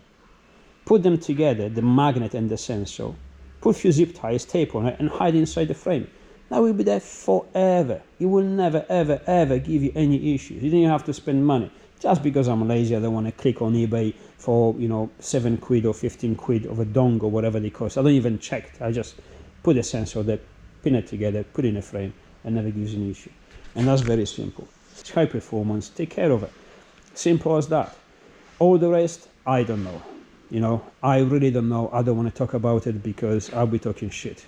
put them together, the magnet and the sensor, put a few zip ties, tape on it, and hide inside the frame. That will be there forever. It will never, ever, ever give you any issues. You don't even have to spend money. Just because I'm lazy, I don't want to click on eBay for, 7 quid or 15 quid of a dongle, whatever they cost. I don't even check. I just put the sensor there, pin it together, put it in a frame, and never gives an issue. And that's very simple. It's high performance, take care of it. Simple as that. All the rest, I don't know. I really don't know. I don't want to talk about it because I'll be talking shit.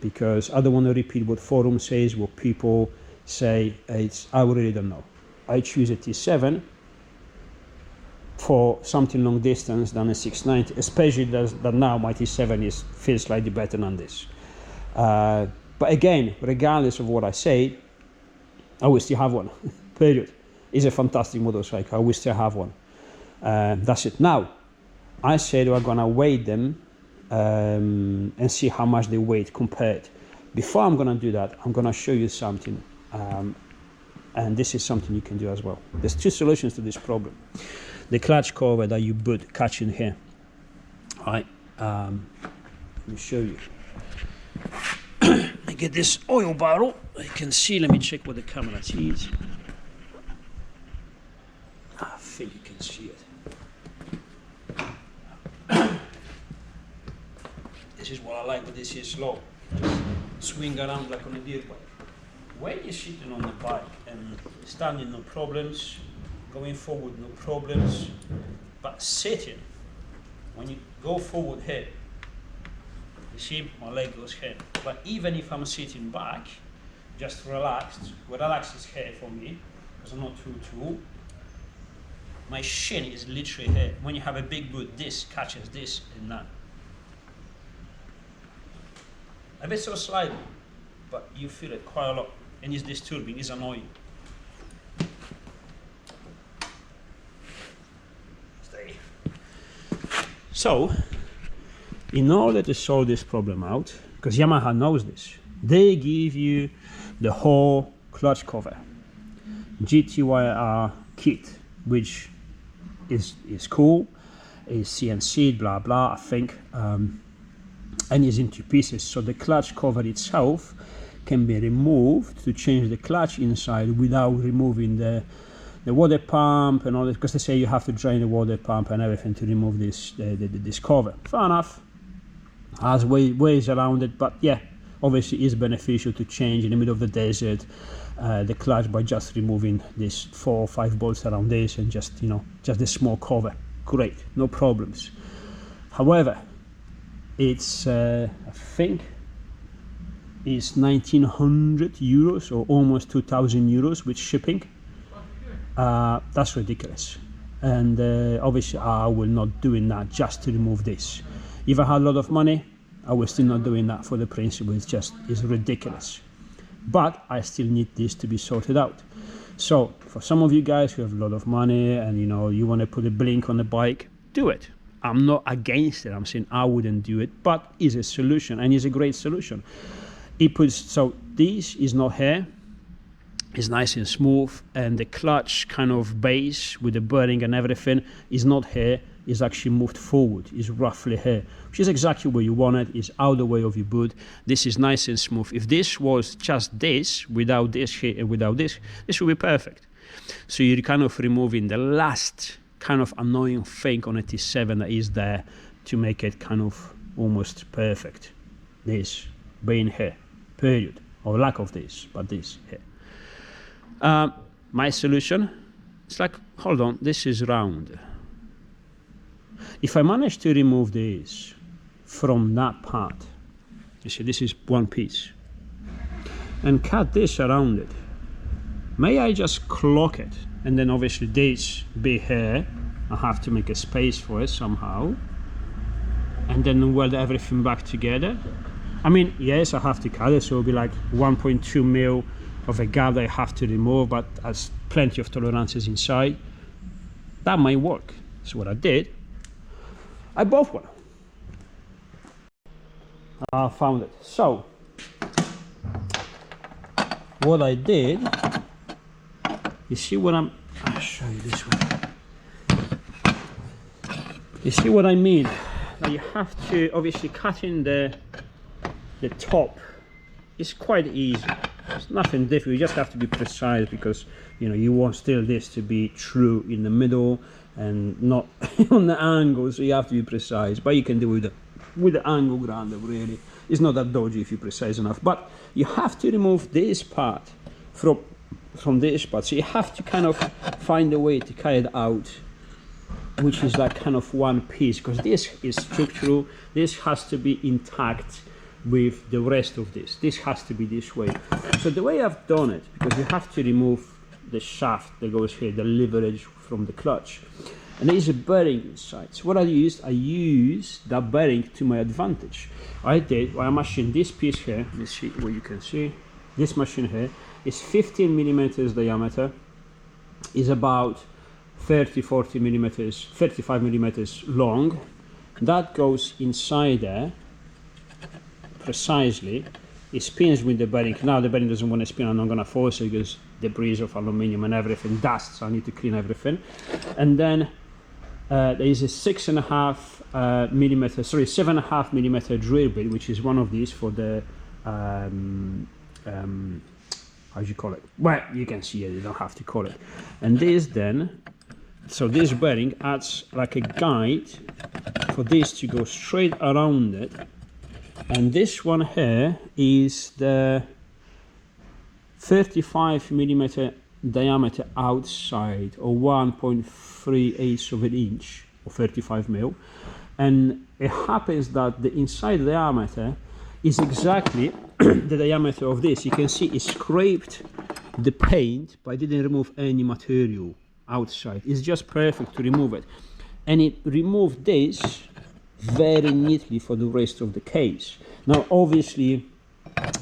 Because I don't want to repeat what forum says, what people say. I really don't know. I choose a T7 for something long distance than a 690, especially that now my T7 feels slightly better than this. But again, regardless of what I say, I will still have one, period. It's a fantastic motorcycle, I will still have one. That's it. Now, I said we're gonna weigh them and see how much they weigh compared. Before I'm gonna do that, I'm gonna show you something. And this is something you can do as well. There's two solutions to this problem. The clutch cover that you put catch in here. All right, let me show you. I get this oil barrel. You can see, let me check what the camera sees. I think you can see it. This is what I like, but this is slow. Just swing around like on a dirt bike. When you're sitting on the bike and standing, no problems, going forward, no problems, but sitting, when you go forward here, you see my leg goes here. But even if I'm sitting back, just relaxed, well, relax is here for me, because I'm not too. My shin is literally here. When you have a big boot, this catches this and that. A bit so slightly, but you feel it quite a lot, and it's disturbing, it's annoying. Stay. So, in order to solve this problem out, because Yamaha knows this, they give you the whole clutch cover, GTYR kit, which is cool, is CNC, blah blah, I think, and is in two pieces. So the clutch cover itself can be removed to change the clutch inside without removing the water pump and all that, because they say you have to drain the water pump and everything to remove this cover. Fair enough. Has ways around it, but yeah, obviously it's beneficial to change in the middle of the desert the clutch by just removing these 4 or 5 bolts around this and just the small cover. Great, no problems. However, it's I think it's 1,900 euros or almost 2,000 euros with shipping. That's ridiculous, and obviously I will not doing that just to remove this. If I had a lot of money, I was still not doing that for the principle. It's ridiculous. But I still need this to be sorted out. So for some of you guys who have a lot of money and you want to put a blink on the bike, do it. I'm not against it. I'm saying I wouldn't do it, but it's a solution, and it's a great solution. So this is not here. It's nice and smooth, and the clutch kind of base with the bearing and everything is not here. is actually moved forward, is roughly here, which is exactly where you want it, is out the way of your boot. This is nice and smooth. If this was just this, without this here and without this would be perfect. So you're kind of removing the last kind of annoying thing on a T7 that is there to make it kind of almost perfect. This being here, period, or lack of this, but this here. My solution, it's like, hold on, this is round. If I manage to remove this from that part, you see this is one piece, and cut this around it, may I just clock it, and then obviously this be here, I have to make a space for it somehow, and then weld everything back together. I mean, yes, I have to cut it, so it'll be like 1.2 mil of a gap that I have to remove, but there's plenty of tolerances inside. That might work. So what I did, I bought one. I found it. So what I did, you see what I'll show you this way. You see what I mean? Now you have to obviously cut in the top. It's quite easy. It's nothing difficult. You just have to be precise, because you know you want still this to be true in the middle and not on the angle, so you have to be precise. But you can do it with the angle grinder, really. It's not that dodgy if you're precise enough. But you have to remove this part from this part, so you have to kind of find a way to cut it out, which is like kind of one piece, because this is structural. This has to be intact with the rest of this. This has to be this way. So the way I've done it, because you have to remove the shaft that goes here, the leverage from the clutch, and there is a bearing inside. So what I used that bearing to my advantage. I machined this piece here. Let's see what you can see. This machine here is 15 millimeters diameter, is about 30-40 millimeters, 35 millimeters long. That goes inside there precisely. It spins with the bearing. Now the bearing doesn't want to spin, I'm not going to force it because debris of aluminium and everything, dust, so I need to clean everything. And then there is a 7.5 millimeter drill bit, which is one of these for the how do you call it? Well, you can see it, you don't have to call it. And this then, so this bearing adds like a guide for this to go straight around it. And this one here is the 35 millimeter diameter outside, or 1.3/8 of an inch, or 35 mil. And it happens that the inside diameter is exactly the diameter of this. You can see it scraped the paint, but I didn't remove any material outside. It's just perfect to remove it. And it removed this very neatly for the rest of the case. Now obviously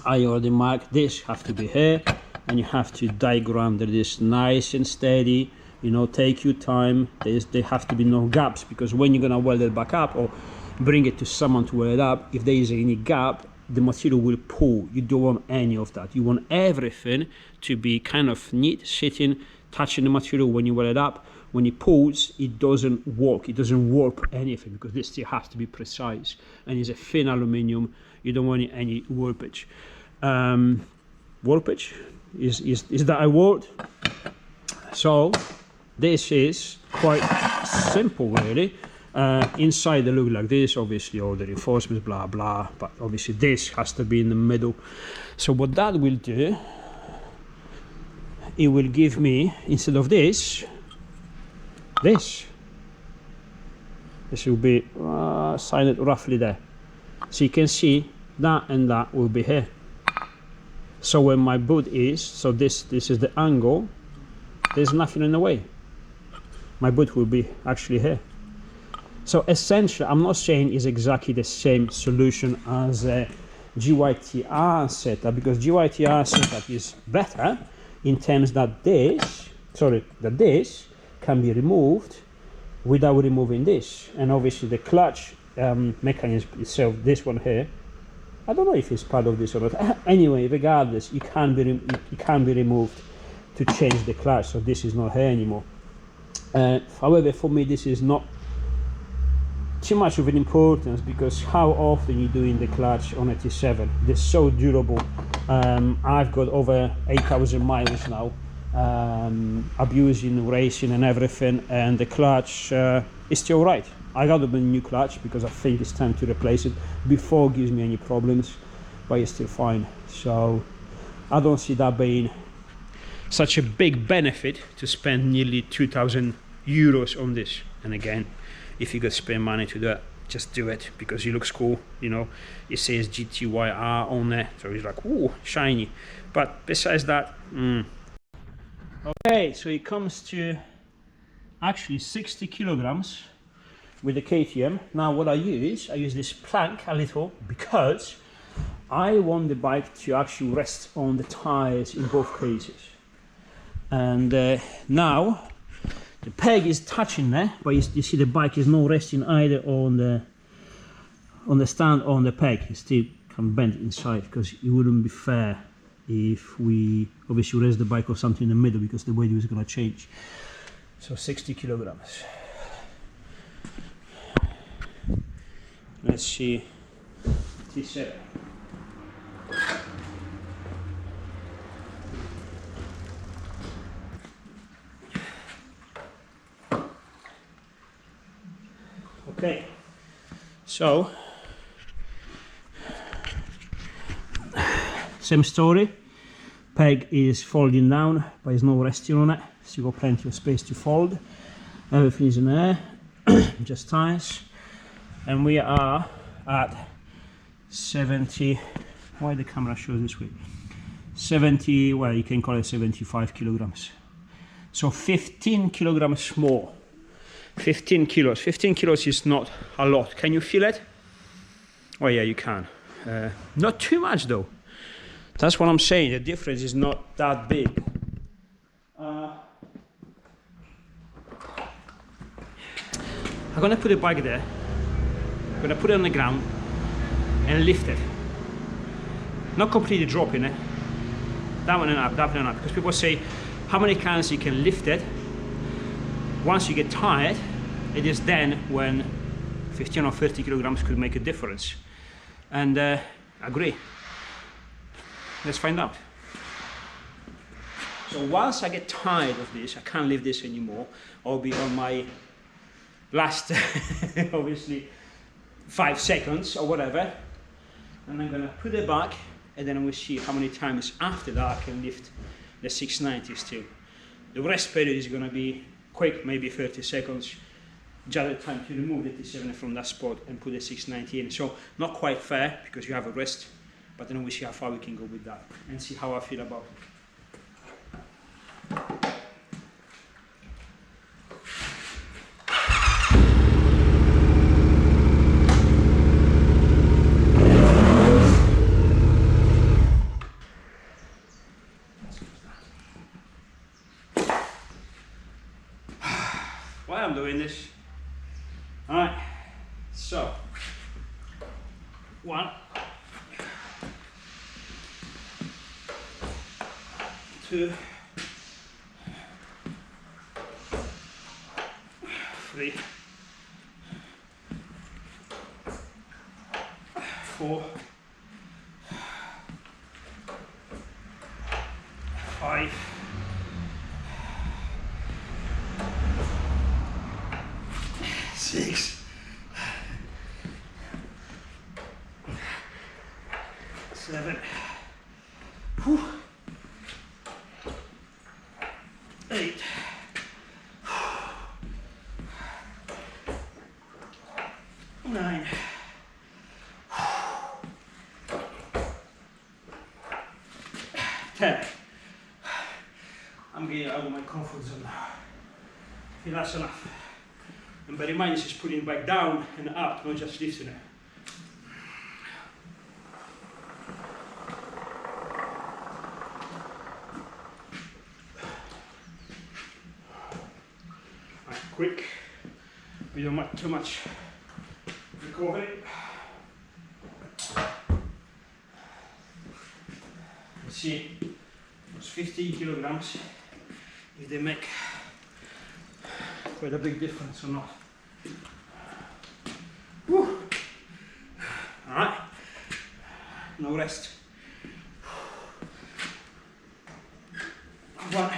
I already marked this, have to be here, and you have to diagram this nice and steady, you know, take your time. There have to be no gaps, because when you're gonna weld it back up or bring it to someone to weld it up, if there is any gap, the material will pull. You don't want any of that. You want everything to be kind of neat, sitting, touching the material when you weld it up. When it pulls, it doesn't work, it doesn't warp anything, because this still has to be precise, and it's a thin aluminium. You don't want any warpage. Warpage is that a word? So this is quite simple, really. Inside they look like this, obviously all the reinforcements, blah blah, but obviously this has to be in the middle. So what that will do, it will give me, instead of this will be signed roughly there. So you can see that and that will be here. So when my boot is, so this is the angle, there's nothing in the way. My boot will be actually here. So essentially, I'm not saying it's exactly the same solution as a GYTR setup, because GYTR setup is better in terms that this can be removed without removing this. And obviously the clutch mechanism itself, this one here, I don't know if it's part of this or not. Anyway, regardless, it can be removed to change the clutch, so this is not here anymore. However, for me this is not too much of an importance, because how often you doing the clutch on a T7? They're so durable. I've got over 8,000 miles now, abusing racing and everything, and the clutch is still right. I got a new clutch because I think it's time to replace it before it gives me any problems, but it's still fine. So I don't see that being such a big benefit to spend nearly 2,000 euros on this. And again, if you could spend money to do it, just do it, because it looks cool. You know, it says GTYR on there, so it's like, ooh, shiny. But besides that, okay, so it comes to actually 60 kilograms with the KTM. Now what I use this plank a little, because I want the bike to actually rest on the tires in both cases. And now the peg is touching there, but you see the bike is not resting either on the stand or on the peg. It's still kind of bent inside, because it wouldn't be fair if we obviously raise the bike or something in the middle, because the weight is going to change. So 60 kilograms. Let's see. T7. Okay, so same story. Peg is folding down, but it's not resting on it, so you've got plenty of space to fold. Everything is in there, just tires. And we are at 70, why the camera shows this way? 70, well, you can call it 75 kilograms. So 15 kilograms more. 15 kilos. 15 kilos is not a lot. Can you feel it? Oh yeah, you can. Not too much though. That's what I'm saying. The difference is not that big. I'm gonna put the bike there. I'm gonna put it on the ground and lift it. Not completely dropping it. Down and up, down and up. Because people say, how many cans you can lift it? Once you get tired, it is then when 15 or 30 kilograms could make a difference. And I agree. Let's find out. So once I get tired of this, I can't lift this anymore. I'll be on my last, obviously, 5 seconds or whatever. And I'm gonna put it back, and then we'll see how many times after that I can lift the 690 still. The rest period is gonna be quick, maybe 30 seconds, just the time to remove the T7 from that spot and put the 690 in. So not quite fair, because you have a rest, but then we see how far we can go with that and see how I feel about it. Why I'm doing this? All right, so 1, 2, 3, 4, 5, 6, 7, 8, 9, 10. I'm getting out of my comfort zone now. I think that's enough. And bear in mind, this is putting it back down and up, not just lifting it. Right, quick. We don't want too much recovery. Let's see, those 15 kilograms, if they make quite a big difference or not. rest. 1,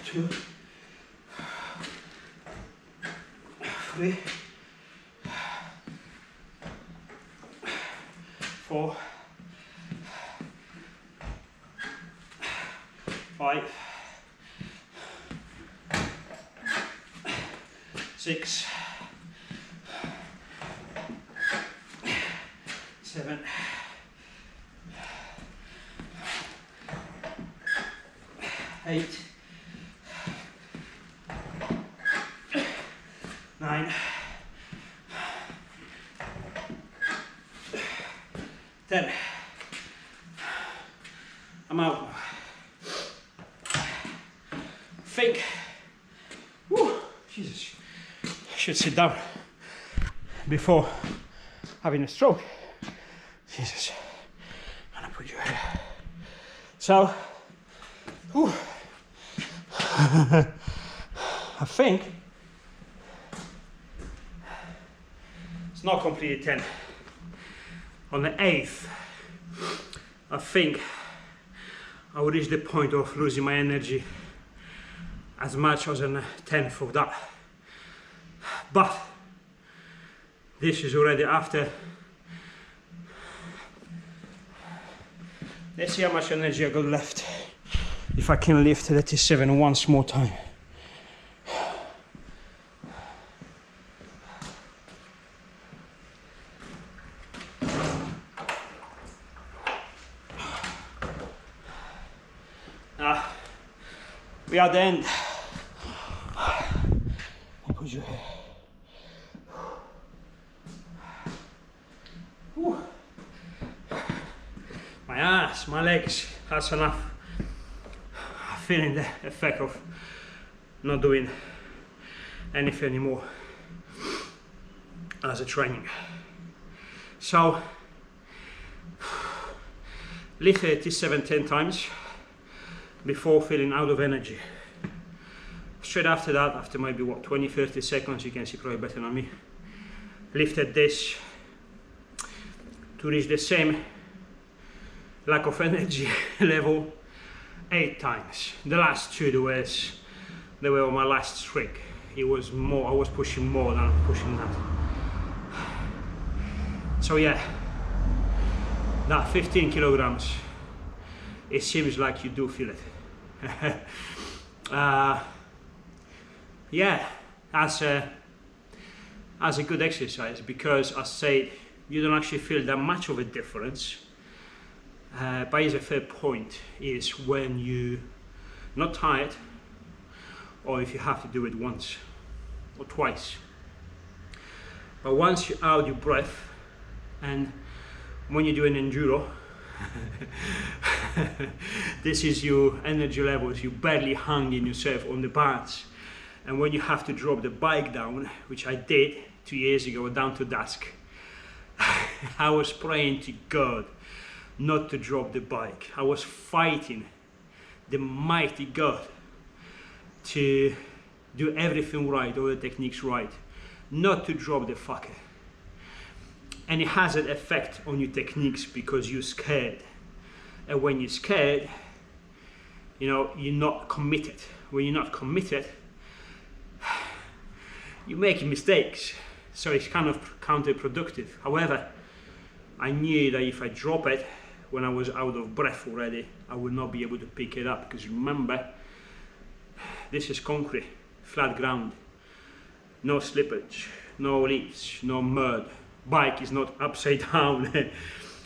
2, 3, 4, 5, 6, 7, 8, 9, 10. I'm out. Think. Woo, Jesus. I should sit down before having a stroke. Jesus. I'm gonna put you here. So, whew. I think it's not completed 10. On the 8th, I think I will reach the point of losing my energy as much as on the 10th of that. But this is already after. Let's see how much energy I got left. If I can lift the T7 once more time. We are at the end. I'll put you here. Whew. My ass, my legs, that's enough. I'm feeling the effect of not doing anything anymore as a training. So, lifted T7 10 times before feeling out of energy. Straight after that, after maybe what, 20-30 seconds, you can see probably better than me, lifted this to reach the same lack of energy level 8 times. The last 2 they were on my last streak. It was more, I was pushing more than pushing that. So yeah, that 15 kilograms, it seems like you do feel it. Yeah, as a good exercise, because I say you don't actually feel that much of a difference. But it's a fair point is when you not tired, or if you have to do it once or twice. But once you're out your breath, and when you do an enduro, this is your energy levels, you barely hanging yourself on the bars. And when you have to drop the bike down, which I did 2 years ago, down to dusk, I was praying to God not to drop the bike. I was fighting the mighty God to do everything right, all the techniques right, not to drop the fucker. And it has an effect on your techniques because you're scared. And when you're scared, you know, you're not committed. When you're not committed, you're making mistakes. So it's kind of counterproductive. However, I knew that if I drop it, when I was out of breath already, I would not be able to pick it up, because remember, this is concrete, flat ground, no slippage, no leaves, no mud. Bike is not upside down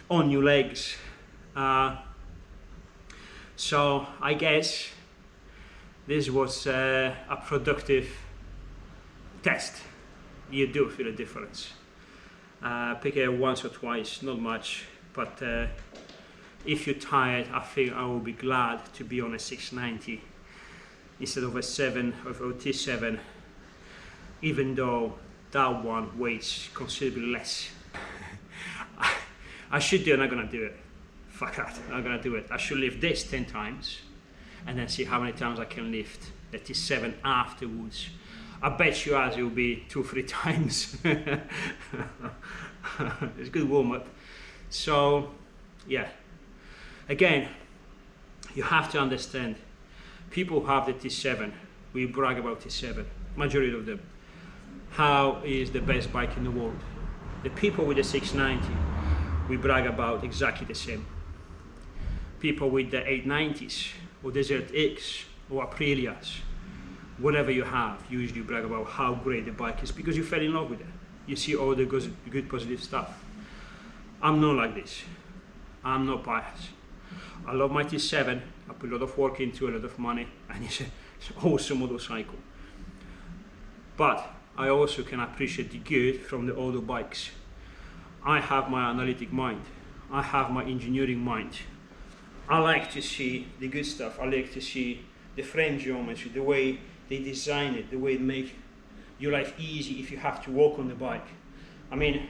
on your legs. So I guess this was a productive test. You do feel a difference. Pick it once or twice, not much, but if you're tired, I think I will be glad to be on a 690 instead of a 7 of a T7, even though that one weighs considerably less. I should do it, I'm not gonna do it. Fuck that, I'm not gonna do it. I should lift this 10 times and then see how many times I can lift the T7 afterwards. I bet you as it will be 2-3 times. It's a good warm-up. So yeah, again, you have to understand, people who have the T7, we brag about T7, majority of them, how is the best bike in the world. The people with the 690, we brag about exactly the same. People with the 890s or Desert X or Aprilias, whatever you have, usually brag about how great the bike is because you fell in love with it. You see all the good positive stuff. I'm not like this. I'm not biased. I love my T7. I put a lot of work into a lot of money, and it's an awesome motorcycle. But I also can appreciate the good from the older bikes. I have my analytic mind. I have my engineering mind. I like to see the good stuff. I like to see the frame geometry, the way they design it, the way it make your life easy if you have to walk on the bike. I mean,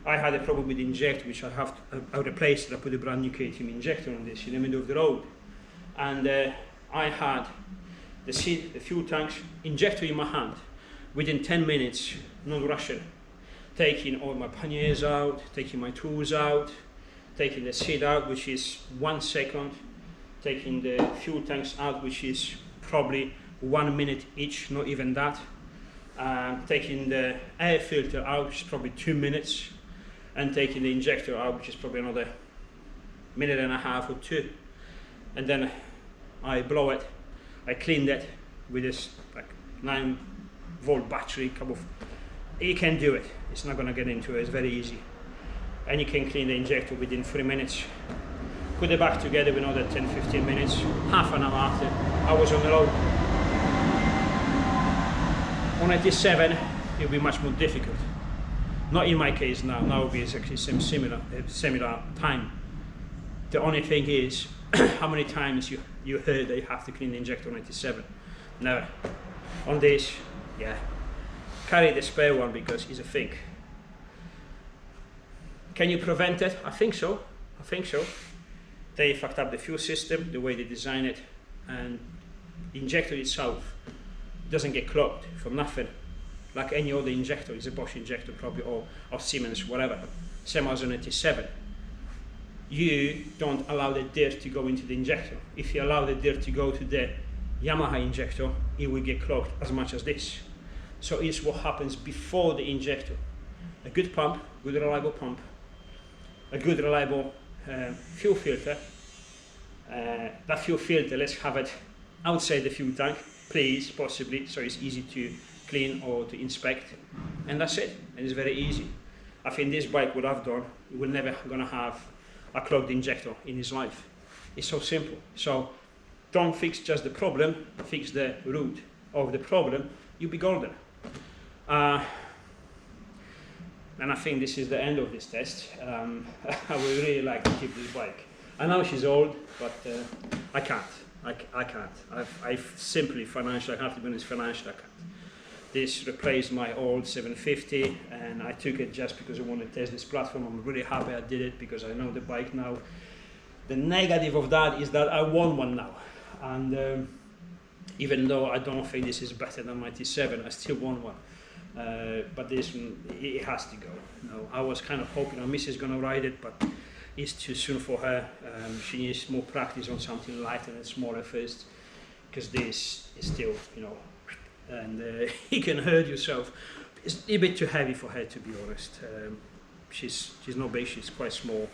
I had a problem with the injector, which I replaced it. I put a brand new KTM injector on this in the middle of the road. And I had the seat, the fuel tanks, injector in my hand. Within 10 minutes, not rushing, taking all my panniers out, taking my tools out, taking the seat out, which is 1 second, taking the fuel tanks out, which is probably 1 minute each, not even that, taking the air filter out, which is probably 2 minutes, and taking the injector out, which is probably another minute and a half or 2. And then I blow it, I cleaned it with this like 9-volt battery. You can do it, it's not going to get into it, it's very easy. And you can clean the injector within 3 minutes. Put it back together with another 10-15 minutes. Half an hour after, I was on the road. On a T7, it'll be much more difficult. Not in my case now. Now it'll be exactly similar time. The only thing is, how many times you heard that you have to clean the injector on a T7? Never. On this, yeah. Carry the spare one because it's a thing. Can you prevent it? I think so. I think so. They fucked up the fuel system, the way they design it, and the injector itself doesn't get clogged from nothing. Like any other injector, it's a Bosch injector probably, or Siemens, whatever. Same as on a T7. You don't allow the dirt to go into the injector. If you allow the dirt to go to the Yamaha injector, it will get clogged as much as this. So it's what happens before the injector. A good pump, good reliable pump, a good reliable fuel filter. That fuel filter, let's have it outside the fuel tank, please, possibly, so it's easy to clean or to inspect, and that's it. And it's very easy. I think this bike would have done, it will never gonna have a clogged injector in his life. It's so simple. So don't fix just the problem, fix the root of the problem, you'll be golden. And I think this is the end of this test. I would really like to keep this bike. I know she's old, but I can't. I can't. I've simply financially, I have to be honest, financially I can't. This replaced my old 750, and I took it just because I wanted to test this platform. I'm really happy I did it because I know the bike now. The negative of that is that I want one now, and even though I don't think this is better than my T7, I still want one. But this one, it has to go. No, I was kind of hoping my missus is going to ride it, but it's too soon for her. She needs more practice on something lighter and smaller first, because this is still, you know, and you can hurt yourself. It's a bit too heavy for her, to be honest. She's not big, she's quite small,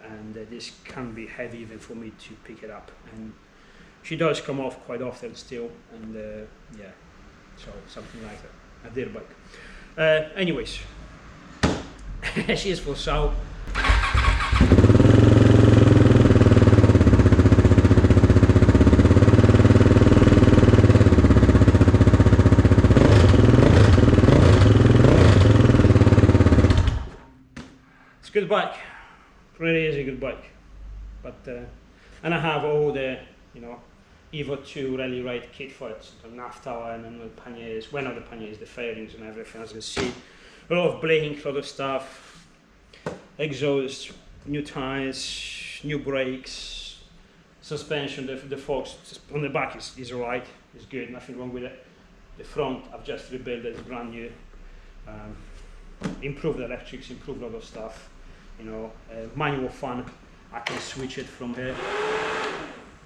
and this can be heavy even for me to pick it up. And she does come off quite often still, and yeah, so something like that. A dirt bike. Anyways, she is for sale. It's a good bike. Really is a good bike. But and I have all the, you know, Evo 2 Rally Ride kit for it, the nav tower and then the panniers, well not the panniers, the fairings and everything, as you can see. A lot of blinking, a lot of stuff, exhaust, new tyres, new brakes, suspension, the forks on the back is alright, it's good, nothing wrong with it. The front I've just rebuilt, it's brand new. improve the electrics, improve a lot of stuff, you know, manual fan, I can switch it from here.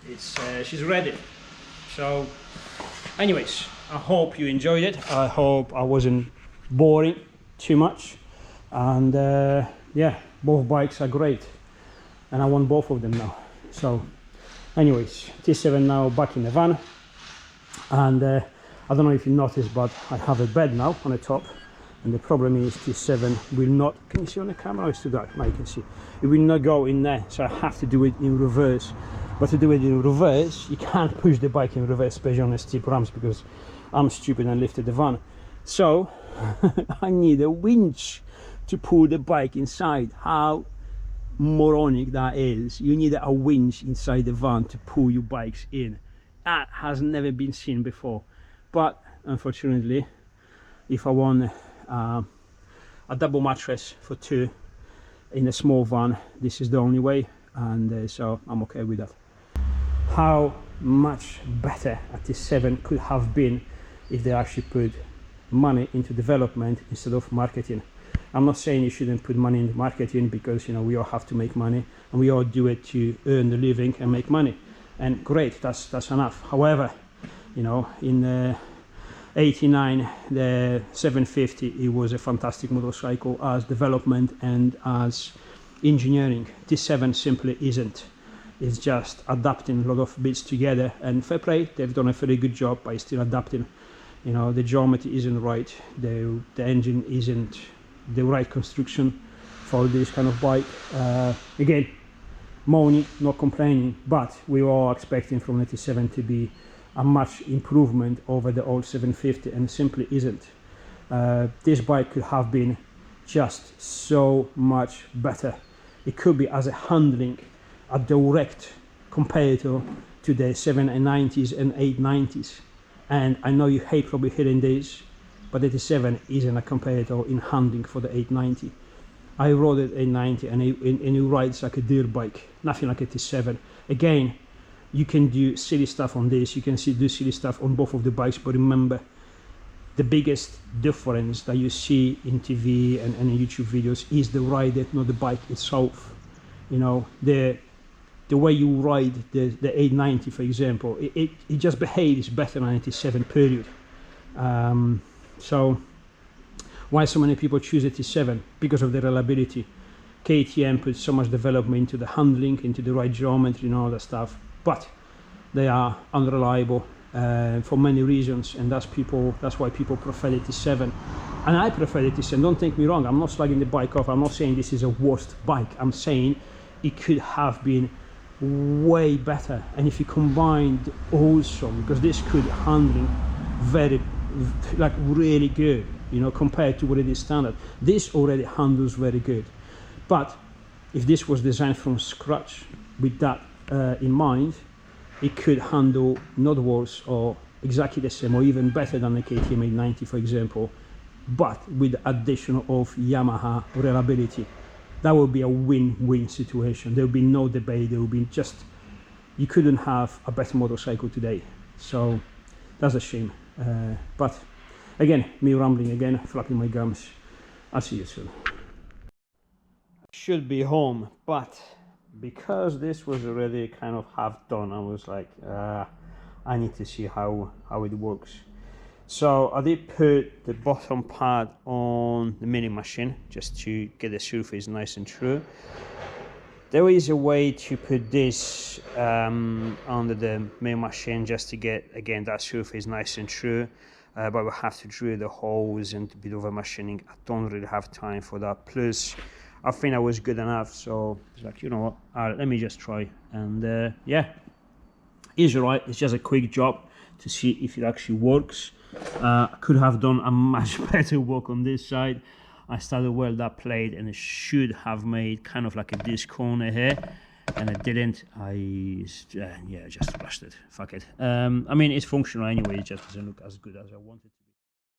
It's she's ready. So anyways, I hope you enjoyed it. I hope I wasn't boring too much, and yeah, both bikes are great and I want both of them now. So anyways, T7 now back in the van, and I don't know if you noticed, but I have a bed now on the top, and the problem is T7 will not, can you see on the camera? It's too dark. Now you can see it will not go in there, so I have to do it in reverse. But to do it in reverse, you can't push the bike in reverse, especially on the steep ramps, because I'm stupid and lifted the van. So I need a winch to pull the bike inside. How moronic that is. You need a winch inside the van to pull your bikes in. That has never been seen before. But unfortunately, if I want a double mattress for two in a small van, this is the only way, and so I'm okay with that. How much better a T7 could have been if they actually put money into development instead of marketing. I'm not saying you shouldn't put money into marketing, because, you know, we all have to make money and we all do it to earn the living and make money, and great, that's enough. However, you know, in 89, the 750, it was a fantastic motorcycle as development and as engineering. T7 simply isn't. It's just adapting a lot of bits together, and fair play, they've done a very good job by still adapting. You know, the geometry isn't right, the engine isn't the right construction for this kind of bike. Again, moaning, not complaining, but we were expecting from the T7 to be a much improvement over the old 750, and simply isn't. This bike could have been just so much better. It could be as a handling, a direct competitor to the 790s and 890s. And I know you hate probably hearing this, but the T7 isn't a competitor in handling for the 890. I rode it 890 and it rides like a dirt bike, nothing like a T7. Again, you can do silly stuff on this, you can do silly stuff on both of the bikes, but remember, the biggest difference that you see in TV and in YouTube videos is the rider, not the bike itself. You know, the way you ride the 890, for example, it just behaves better than a T7, period. So why so many people choose a T7? Because of the reliability. KTM puts so much development into the handling, into the right geometry and all that stuff, but they are unreliable for many reasons, and that's why people prefer the T7. And I prefer the T7, don't take me wrong, I'm not slugging the bike off, I'm not saying this is a worst bike, I'm saying it could have been way better. And if you combined also, because this could handling very, like, really good, you know, compared to what it is standard, this already handles very good. But if this was designed from scratch with that in mind, it could handle not worse or exactly the same or even better than the KTM 890, for example, but with the addition of Yamaha reliability. That would be a win-win situation. There would be no debate. There would be just, you couldn't have a better motorcycle today. So that's a shame. But again, me rambling again, flapping my gums. I'll see you soon. Should be home, but because this was already kind of half done, I was like, I need to see how it works. So I did put the bottom pad on the milling machine just to get the surface nice and true. There is a way to put this under the milling machine just to get, again, that surface nice and true, but we'll have to drill the holes and a bit of a machining. I don't really have time for that. Plus, I think I was good enough, so it's like, you know what, let me just try. And yeah, it's alright. It's just a quick job to see if it actually works. I could have done a much better work on this side. I started weld that plate and it should have made kind of like a disc corner here, and it didn't. Yeah, just rushed it. Fuck it. I mean, it's functional anyway, it just doesn't look as good as I wanted to.